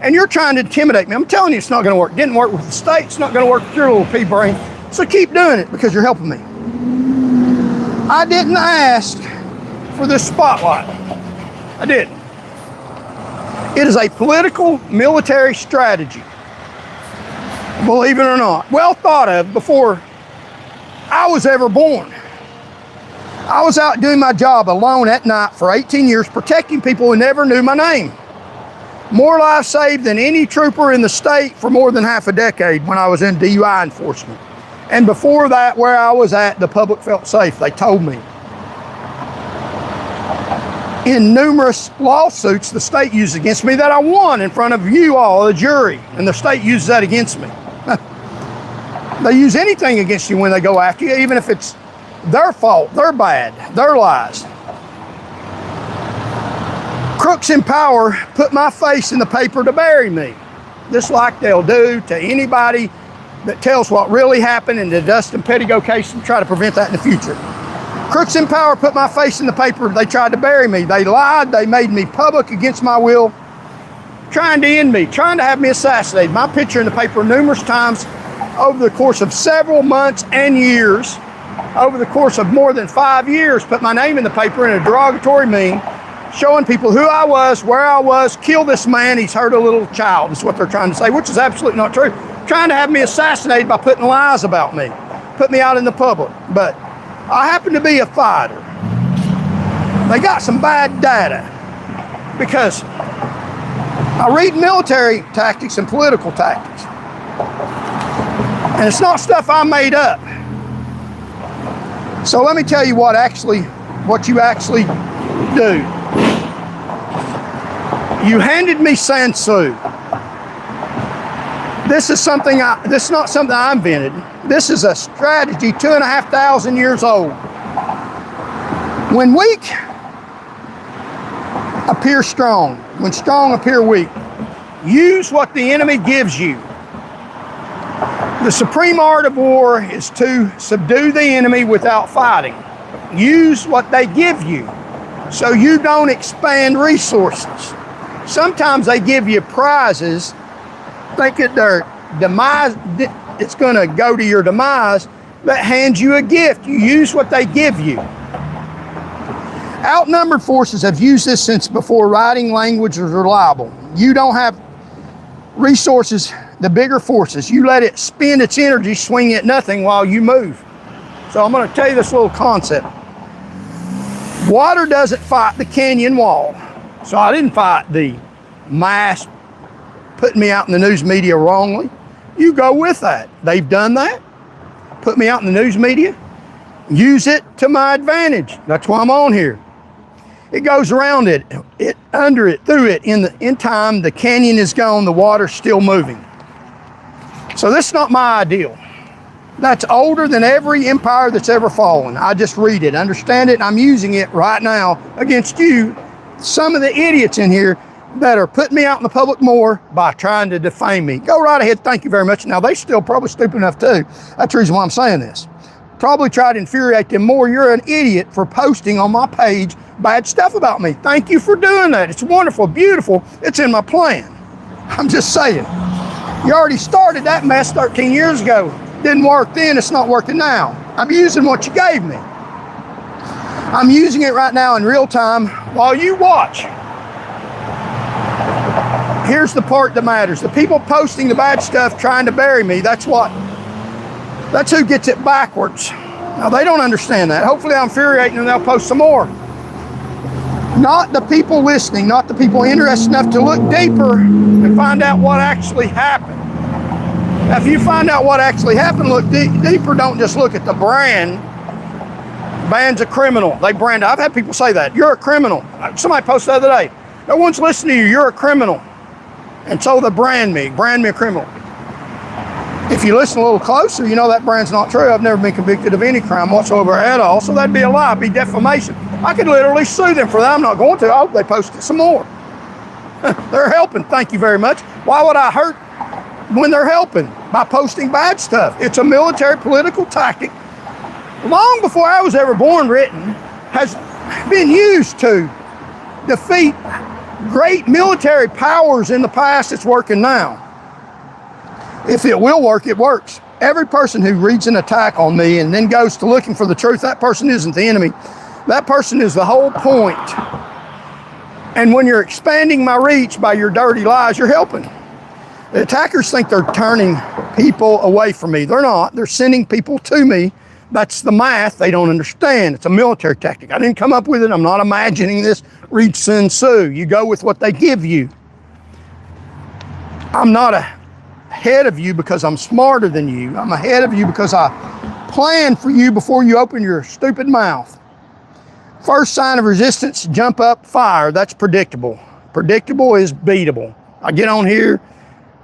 [SPEAKER 1] And you're trying to intimidate me. I'm telling you it's not going to work. It didn't work with the state. It's not going to work with your little pea brain. So keep doing it because you're helping me. I didn't ask for this spotlight. I didn't. It is a political military strategy. Believe it or not. Well thought of before I was ever born. I was out doing my job alone at night for 18 years protecting people who never knew my name. More lives saved than any trooper in the state for more than half a decade when I was in DUI enforcement. And before that, where I was at, the public felt safe, they told me. In numerous lawsuits the state used against me that I won in front of you all, the jury, and the state uses that against me. They use anything against you when they go after you, even if it's their fault, their bad, their lies. Crooks in power put my face in the paper to bury me, just like they'll do to anybody that tells what really happened in the Dustin Pettigo case and try to prevent that in the future. Crooks in power put my face in the paper. They tried to bury me. They lied. They made me public against my will, trying to end me, trying to have me assassinated. My picture in the paper numerous times over the course of several months and years, over the course of more than 5 years, put my name in the paper in a derogatory mean, showing people who I was, where I was, kill this man, he's hurt a little child, is what they're trying to say, which is absolutely not true. Trying to have me assassinated by putting lies about me, put me out in the public. But I happen to be a fighter. They got some bad data because I read military tactics and political tactics. And it's not stuff I made up. So let me tell you what you actually do. You handed me Sansu. This is not something I invented. This is a strategy 2,500 years old. When weak, appear strong. When strong, appear weak. Use what the enemy gives you. The supreme art of war is to subdue the enemy without fighting. Use what they give you so you don't expand resources. Sometimes they give you prizes thinking their demise, it's going to go to your demise, but hands you a gift. You use what they give you. Outnumbered forces have used this since before writing language was reliable. You don't have resources, the bigger forces. You let it spend its energy swinging at nothing while you move. So I'm going to tell you this little concept. Water doesn't fight the canyon wall. So I didn't fight the mass putting me out in the news media wrongly. You go with that. They've done that. Put me out in the news media. Use it to my advantage. That's why I'm on here. It goes around it, under it, through it. In time, the canyon is gone, the water's still moving. So this is not my ideal. That's older than every empire that's ever fallen. I just read it, understand it, and I'm using it right now against you, some of the idiots in here that are putting me out in the public more by trying to defame me. Go right ahead, thank you very much. Now, they still probably stupid enough too. That's the reason why I'm saying this. Probably try to infuriate them more. You're an idiot for posting on my page bad stuff about me. Thank you for doing that. It's wonderful, beautiful. It's in my plan. I'm just saying. You already started that mess 13 years ago. Didn't work then, it's not working now. I'm using what you gave me. I'm using it right now in real time while you watch. Here's the part that matters. The people posting the bad stuff trying to bury me, that's who gets it backwards. Now, they don't understand that. Hopefully I'm infuriating them, they'll post some more. Not the people listening, not the people interested enough to look deeper and find out what actually happened. Now, if you find out what actually happened, look deeper. Don't just look at the brand. Band's a criminal. They brand. I've had people say that. You're a criminal. Somebody posted the other day. No one's listening to you. You're a criminal. And so they brand me a criminal. If you listen a little closer, you know that brand's not true. I've never been convicted of any crime whatsoever at all. So that'd be a lie, it'd be defamation. I could literally sue them for that. I'm not going to. I hope they post it some more. They're helping. Thank you very much. Why would I hurt when they're helping? By posting bad stuff. It's a military political tactic. Long before I was ever born, written, has been used to defeat great military powers in the past. It's working now. If it will work, it works. Every person who reads an attack on me and then goes to looking for the truth, that person isn't the enemy. That person is the whole point. And when you're expanding my reach by your dirty lies, you're helping. The attackers think they're turning people away from me. They're not. They're sending people to me. That's the math they don't understand. It's a military tactic. I didn't come up with it. I'm not imagining this. Read Sun Tzu. You go with what they give you. I'm not ahead of you because I'm smarter than you. I'm ahead of you because I planned for you before you open your stupid mouth. First sign of resistance, jump up, fire. That's predictable. Predictable is beatable. I get on here,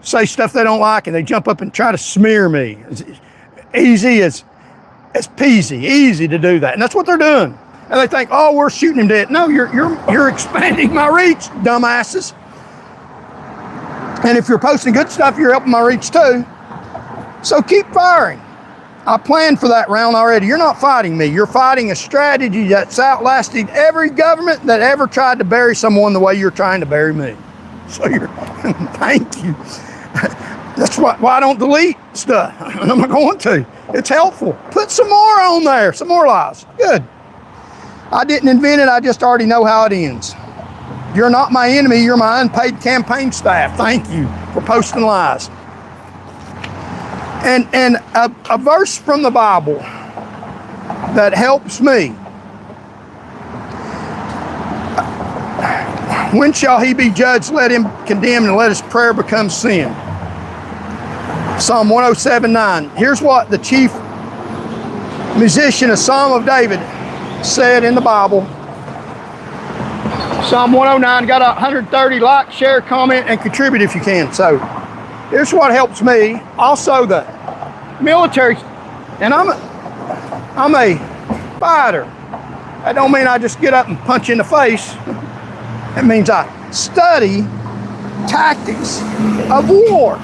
[SPEAKER 1] say stuff they don't like, and they jump up and try to smear me. It's easy as peasy, easy to do that. And that's what they're doing. And they think, oh, we're shooting him dead. No, you're expanding my reach, dumbasses. And if you're posting good stuff, you're helping my reach too. So keep firing. I planned for that round already. You're not fighting me. You're fighting a strategy that's outlasted every government that ever tried to bury someone the way you're trying to bury me. So thank you. That's why I don't delete stuff. I'm not going to. It's helpful. Put some more on there, some more lies. Good. I didn't invent it. I just already know how it ends. You're not my enemy. You're my unpaid campaign staff. Thank you for posting lies. And a verse from the Bible that helps me. When shall he be judged? Let him condemn, and let his prayer become sin. Psalm 107:9. Here's what the chief musician, a Psalm of David, said in the Bible. Psalm 109, got 130, like, share, comment, and contribute if you can. So here's what helps me. Also the military, and I'm a fighter. That don't mean I just get up and punch you in the face. It means I study tactics of war.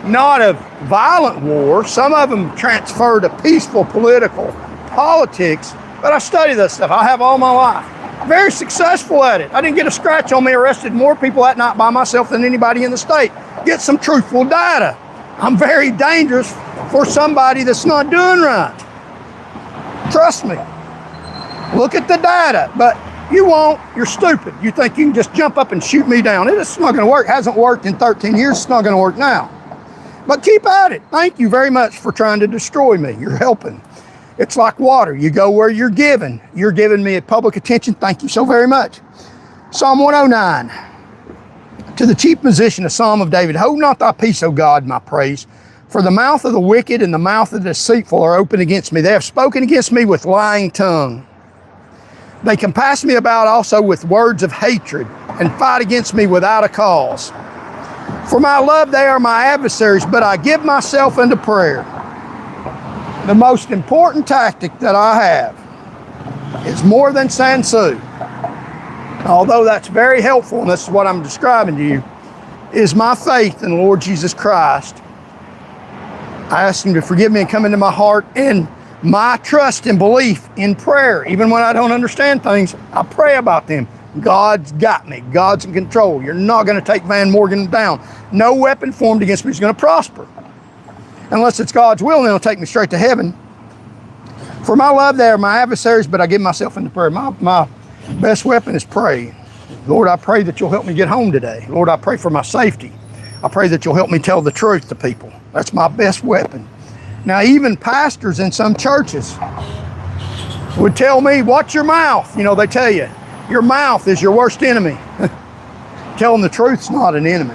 [SPEAKER 1] not of violent war. Some of them transfer to peaceful political politics, but I study this stuff. I have all my life. Very successful at it. I didn't get a scratch on me, arrested more people that night by myself than anybody in the state. Get some truthful data. I'm very dangerous for somebody that's not doing right. Trust me. Look at the data, but you won't. You're stupid. You think you can just jump up and shoot me down. It's not going to work. It hasn't worked in 13 years. It's not going to work now. But keep at it. Thank you very much for trying to destroy me. You're helping. It's like water. You go where you're given. You're giving me public attention. Thank you so very much. Psalm 109. To the chief musician, a psalm of David. Hold not thy peace, O God, my praise. For the mouth of the wicked and the mouth of the deceitful are open against me. They have spoken against me with lying tongue. They compass me about also with words of hatred and fight against me without a cause. For my love they are my adversaries, but I give myself unto prayer. The most important tactic that I have is more than Sansu. Although that's very helpful, and this is what I'm describing to you, is my faith in the Lord Jesus Christ. I ask Him to forgive me and come into my heart, and my trust and belief in prayer. Even when I don't understand things, I pray about them. God's got me. God's in control. You're not going to take Van Morgan down. No weapon formed against me is going to prosper. Unless it's God's will, then it'll take me straight to heaven. For my love, they are my adversaries, but I give myself into prayer. My best weapon is pray. Lord, I pray that you'll help me get home today. Lord, I pray for my safety. I pray that you'll help me tell the truth to people. That's my best weapon. Now, even pastors in some churches would tell me, watch your mouth. You know, they tell you, your mouth is your worst enemy. Telling the truth's not an enemy.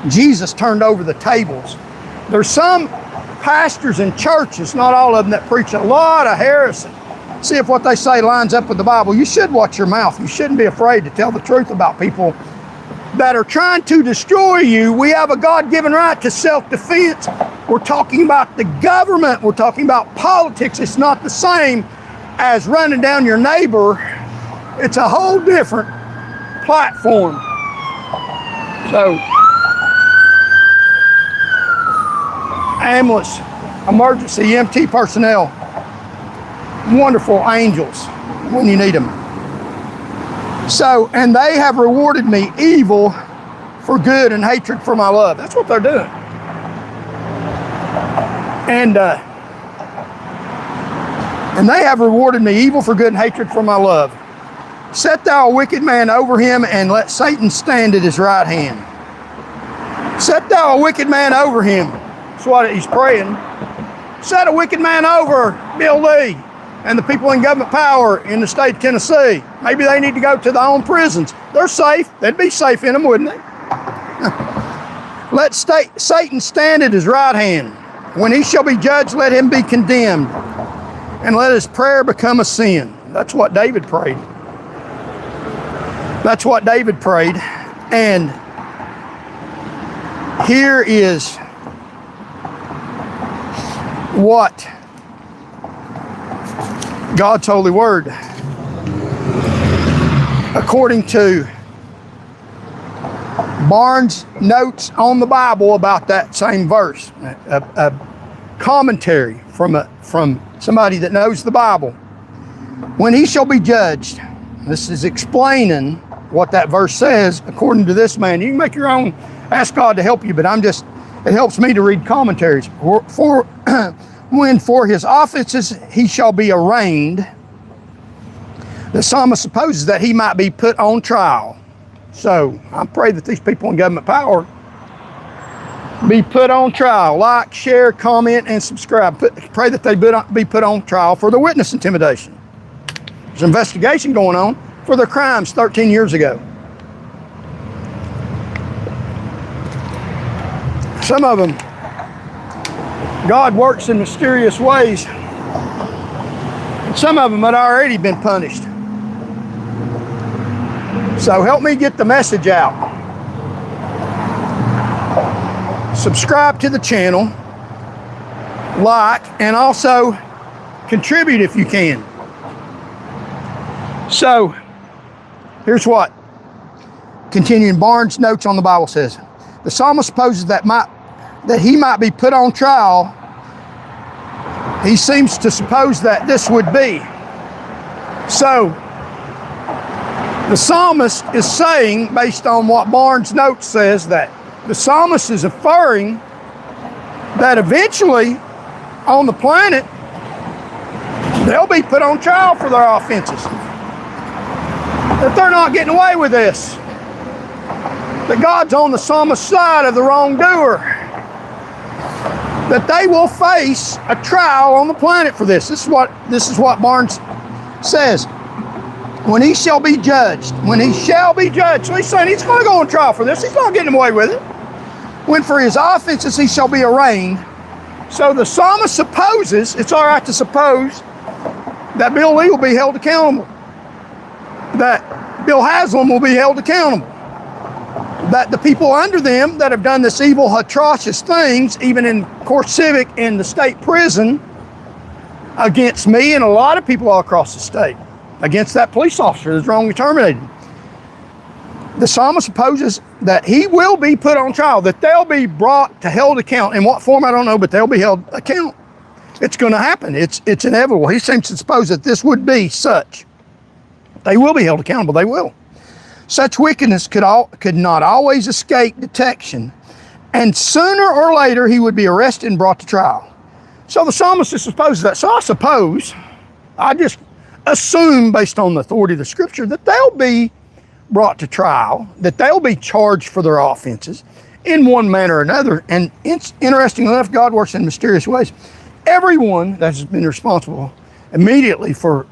[SPEAKER 1] Jesus turned over the tables. There's some pastors in churches, not all of them, that preach a lot of heresy. See if what they say lines up with the Bible. You should watch your mouth. You shouldn't be afraid to tell the truth about people that are trying to destroy you. We have a God-given right to self-defense. We're talking about the government. We're talking about politics. It's not the same as running down your neighbor. It's a whole different platform. So, ambulance, emergency, EMT personnel, wonderful angels when you need them. So, and they have rewarded me evil for good and hatred for my love. That's what they're doing. And they have rewarded me evil for good and hatred for my love. Set thou a wicked man over him, and let Satan stand at his right hand. Set thou a wicked man over him. That's what he's praying. Set a wicked man over Bill Lee and the people in government power in the state of Tennessee. Maybe they need to go to their own prisons. They're safe. They'd be safe in them, wouldn't they? Let Satan stand at his right hand. When he shall be judged, let him be condemned. And let his prayer become a sin. That's what David prayed. That's what David prayed. And here is what God's holy word, according to Barnes' notes on the Bible about that same verse, a commentary from somebody that knows the Bible. When he shall be judged, this is explaining what that verse says according to this man. You can make your own, ask God to help you, but it helps me to read commentaries. When for his offenses he shall be arraigned, the psalmist supposes that he might be put on trial. So I pray that these people in government power be put on trial. Like, share, comment, and subscribe. Pray that they be put on trial for the witness intimidation. There's an investigation going on for their crimes 13 years ago. Some of them, God works in mysterious ways. And some of them had already been punished. So help me get the message out. Subscribe to the channel, like, and also contribute if you can. So, here's what continuing Barnes' notes on the Bible says. The psalmist supposes that that he might be put on trial, he seems to suppose that this would be. So, the psalmist is saying, based on what Barnes' note says, that the psalmist is inferring that eventually on the planet, they'll be put on trial for their offenses. That they're not getting away with this. That God's on the psalmist's side of the wrongdoer. That they will face a trial on the planet for this. This is what Barnes says. When he shall be judged. When he shall be judged. So he's saying he's going to go on trial for this. He's not getting away with it. When for his offenses he shall be arraigned. So the psalmist supposes, it's all right to suppose, that Bill Lee will be held accountable. That Bill Haslam will be held accountable. That the people under them that have done this evil, atrocious things, even in CoreCivic in the state prison, against me and a lot of people all across the state, against that police officer that's wrongly terminated. The psalmist supposes that he will be put on trial, that they'll be brought to held account. In what form, I don't know, but they'll be held account. It's going to happen. It's inevitable. He seems to suppose that this would be such. They will be held accountable. They will. Such wickedness could not always escape detection, and sooner or later he would be arrested and brought to trial. So the psalmist supposes that. So I just assume, based on the authority of the scripture, that they'll be brought to trial, that they'll be charged for their offenses in one manner or another. And interestingly enough, God works in mysterious ways. Everyone that's been responsible immediately for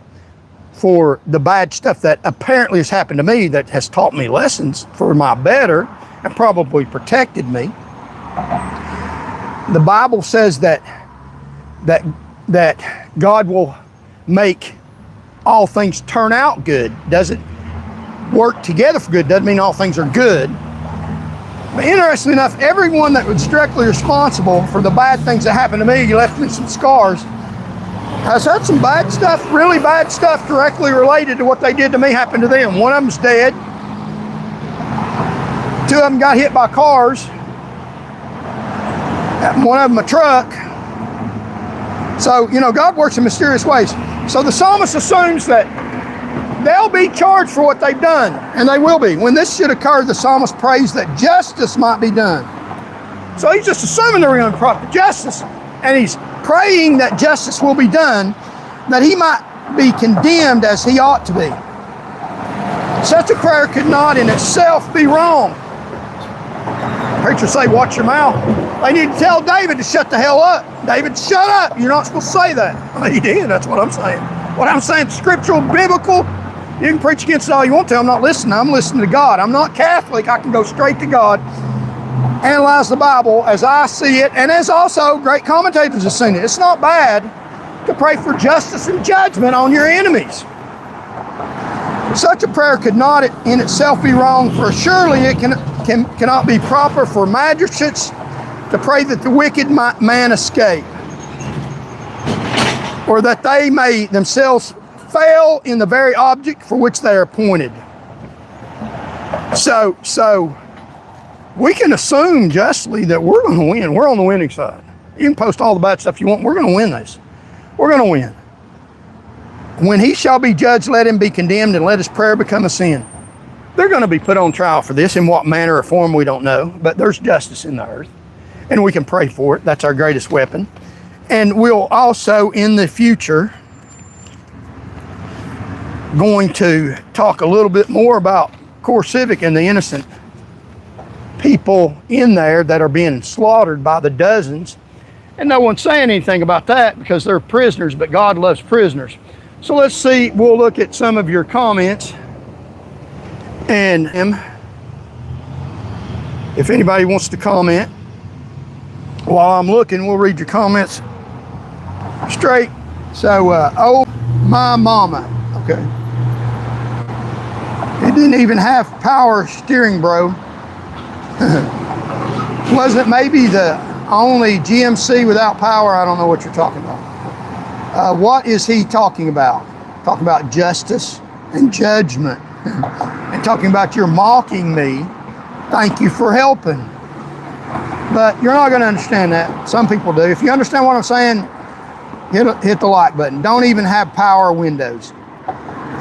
[SPEAKER 1] the bad stuff that apparently has happened to me, that has taught me lessons for my better and probably protected me. The Bible says that God will make all things turn out good. Doesn't work together for good. Doesn't mean all things are good. But interestingly enough, everyone that was directly responsible for the bad things that happened to me, left me some scars, has had some bad stuff, really bad stuff directly related to what they did to me happen to them. One of them's dead. Two of them got hit by cars. One of them a truck. So, God works in mysterious ways. So the psalmist assumes that they'll be charged for what they've done, and they will be. When this should occur, the psalmist prays that justice might be done. So he's just assuming they're going to be brought to justice, and he's praying that justice will be done, that he might be condemned as he ought to be. Such a prayer could not in itself be wrong. Preachers say, watch your mouth. They need to tell David to shut the hell up. David, shut up. You're not supposed to say that. Well, he did. That's what I'm saying. What I'm saying, scriptural, biblical. You can preach against it all you want to. I'm not listening. I'm listening to God. I'm not Catholic. I can go straight to God, analyze the Bible as I see it, and as also great commentators have seen it. It's not bad to pray for justice and judgment on your enemies. Such a prayer could not in itself be wrong, for surely it cannot be proper for magistrates to pray that the wicked man escape, or that they may themselves fail in the very object for which they are appointed. So we can assume justly that we're going to win. We're on the winning side. You can post all the bad stuff you want. We're going to win this. We're going to win. When he shall be judged, let him be condemned, and let his prayer become a sin. They're going to be put on trial for this. In what manner or form, we don't know. But there's justice in the earth, and we can pray for it. That's our greatest weapon. And we'll also, in the future, going to talk a little bit more about CoreCivic and the innocent people in there that are being slaughtered by the dozens. And no one's saying anything about that because they're prisoners, but God loves prisoners. So let's see, we'll look at some of your comments. And if anybody wants to comment, while I'm looking, we'll read your comments straight. So, oh, my mama. Okay. It didn't even have power steering, bro. Wasn't maybe the only GMC without power? I don't know what you're talking about. What is he talking about? Talking about justice and judgment. And talking about you're mocking me. Thank you for helping. But you're not going to understand that. Some people do. If you understand what I'm saying, hit the like button. Don't even have power windows.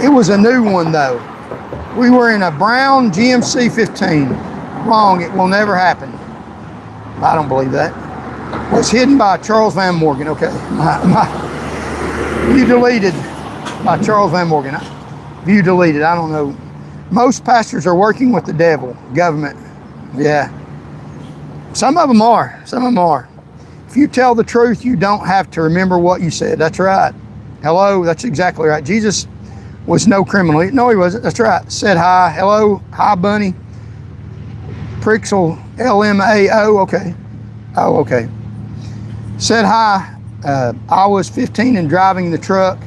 [SPEAKER 1] It was a new one though. We were in a brown GMC 15. Wrong, it will never happen. I don't believe that. Was hidden by Charles Van Morgan. Okay, view deleted by Charles Van Morgan. View deleted, I don't know. Most pastors are working with the devil, government. Yeah. Some of them are, some of them are. If you tell the truth, you don't have to remember what you said. That's right. Hello, that's exactly right. Jesus was no criminal. No, he wasn't. That's right. Said hi. Hello. Hi, Bunny. Prixel, LMAO. Okay. Oh, okay. Said hi. I was 15 and driving the truck.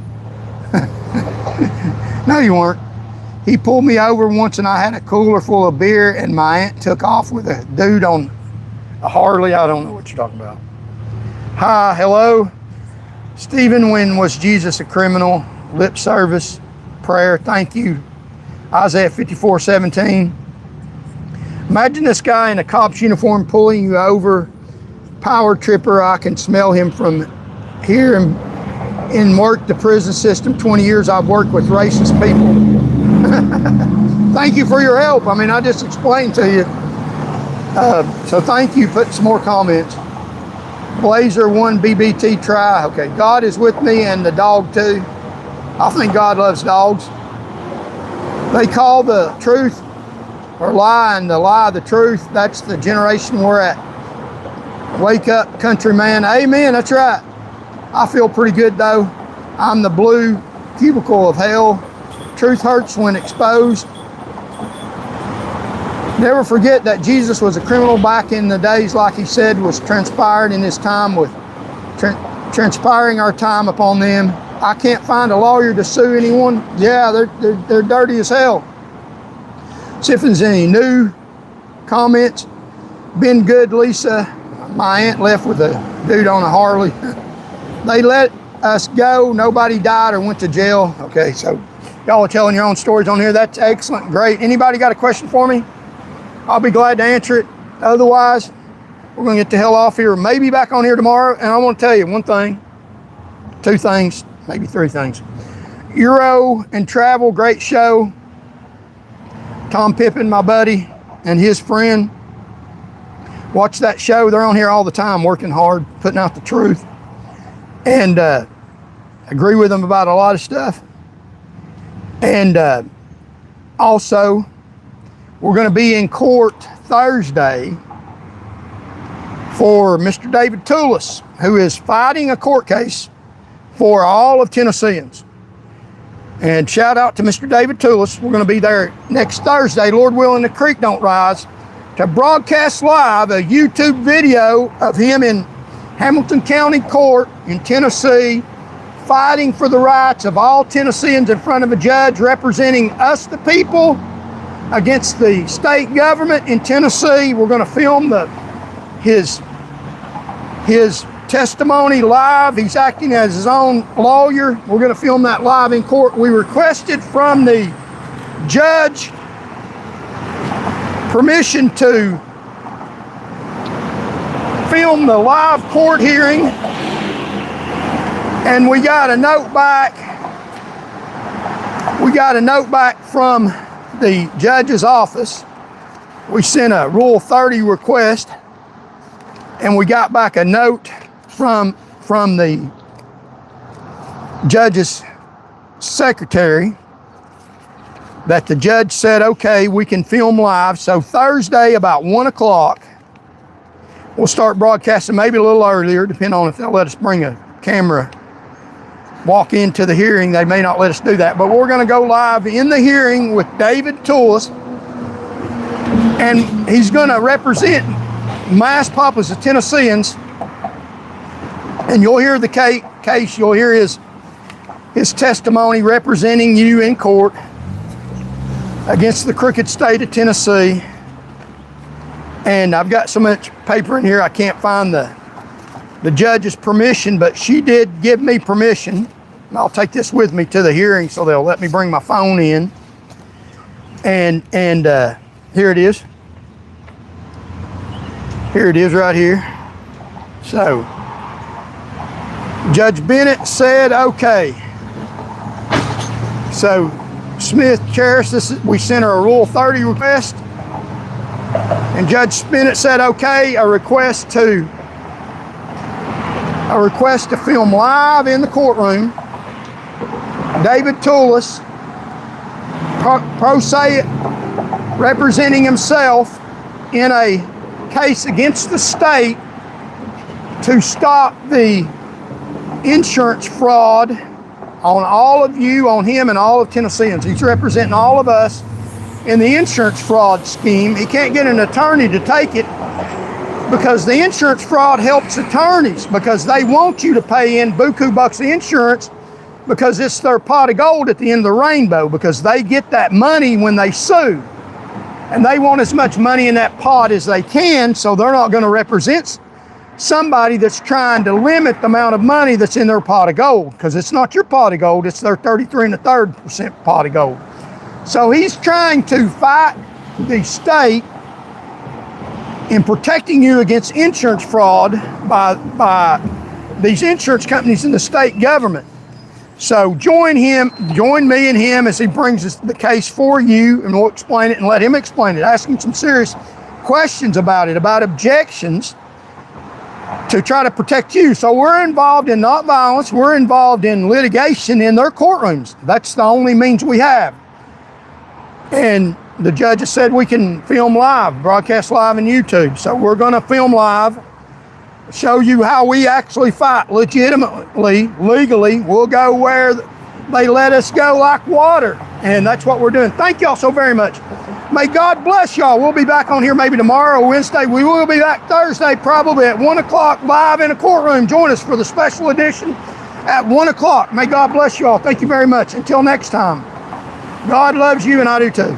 [SPEAKER 1] No, you weren't. He pulled me over once and I had a cooler full of beer and my aunt took off with a dude on a Harley. I don't know what you're talking about. Hi, hello. Stephen, when was Jesus a criminal? Lip service, prayer, thank you. Isaiah 54:17. Imagine this guy in a cop's uniform pulling you over. Power tripper, I can smell him from here and work the prison system. 20 years I've worked with racist people. Thank you for your help. I mean, I just explained to you. So thank you. Put some more comments. Blazer 1 BBT try. Okay, God is with me and the dog too. I think God loves dogs. They call the truth or lie and the lie the truth. That's the generation we're at. Wake up, countryman. Amen, that's right. I feel pretty good though. I'm the blue cubicle of hell. Truth hurts when exposed. Never forget that Jesus was a criminal back in the days, like he said, was transpired in his time with transpiring our time upon them. I can't find a lawyer to sue anyone. Yeah, they're dirty as hell. See if there's any new comments. Been good, Lisa. My aunt left with a dude on a Harley. They let us go. Nobody died or went to jail. Okay, so y'all are telling your own stories on here. That's excellent, great. Anybody got a question for me? I'll be glad to answer it. Otherwise, we're gonna get the hell off here. Maybe back on here tomorrow. And I want to tell you one thing, two things, maybe three things. Euro and Travel, great show. Tom Pippin, my buddy, and his friend. Watch that show. They're on here all the time, working hard, putting out the truth. And agree with them about a lot of stuff. And also, we're going to be in court Thursday for Mr. David Toulis, who is fighting a court case for all of Tennesseans. And shout out to Mr. David Toulis. We're going to be there next Thursday, Lord willing, the creek don't rise, to broadcast live a YouTube video of him in Hamilton County Court in Tennessee, fighting for the rights of all Tennesseans in front of a judge representing us, the people, against the state government in Tennessee. We're going to film his testimony live. He's acting as his own lawyer. We're going to film that live in court. We requested from the judge permission to film the live court hearing, and we got a note back. We got a note back from the judge's office. We sent a Rule 30 request, and we got back a note from the judge's secretary that the judge said, okay, we can film live. So Thursday about 1 o'clock, we'll start broadcasting, maybe a little earlier, depending on if they'll let us bring a camera, walk into the hearing. They may not let us do that, but we're going to go live in the hearing with David Toulis, and he's going to represent mass populace of Tennesseans, and you'll hear the case, you'll hear his testimony representing you in court against the crooked state of Tennessee. And I've got so much paper in here I can't find the judge's permission, but she did give me permission. I'll take this with me to the hearing, so they'll let me bring my phone in. And here it is. Here it is right here. So, Judge Bennett said okay. So, Smith Charis, we sent her a Rule 30 request, and Judge Bennett said okay, a request to film live in the courtroom. David Toulis, pro se, representing himself in a case against the state to stop the insurance fraud on all of you, on him and all of Tennesseans. He's representing all of us in the insurance fraud scheme. He can't get an attorney to take it because the insurance fraud helps attorneys, because they want you to pay in buku bucks of insurance because it's their pot of gold at the end of the rainbow, because they get that money when they sue. And they want as much money in that pot as they can, so they're not going to represent somebody that's trying to limit the amount of money that's in their pot of gold, because it's not your pot of gold, it's their 33 1/3% pot of gold. So he's trying to fight the state in protecting you against insurance fraud by these insurance companies in the state government. So join me and him as he brings the case for you, and we'll explain it and let him explain it. Ask him some serious questions about it, about objections, to try to protect you. So we're involved in not violence, we're involved in litigation in their courtrooms. That's the only means we have. And the judge has said we can film live, broadcast live on YouTube. So we're gonna film live, show you how we actually fight legitimately, legally. We'll go where they let us go like water. And that's what we're doing. Thank y'all so very much. May God bless y'all. We'll be back on here maybe tomorrow or Wednesday. We will be back Thursday probably at 1 o'clock live in a courtroom. Join us for the special edition at 1 o'clock. May God bless y'all. Thank you very much. Until next time, God loves you and I do too.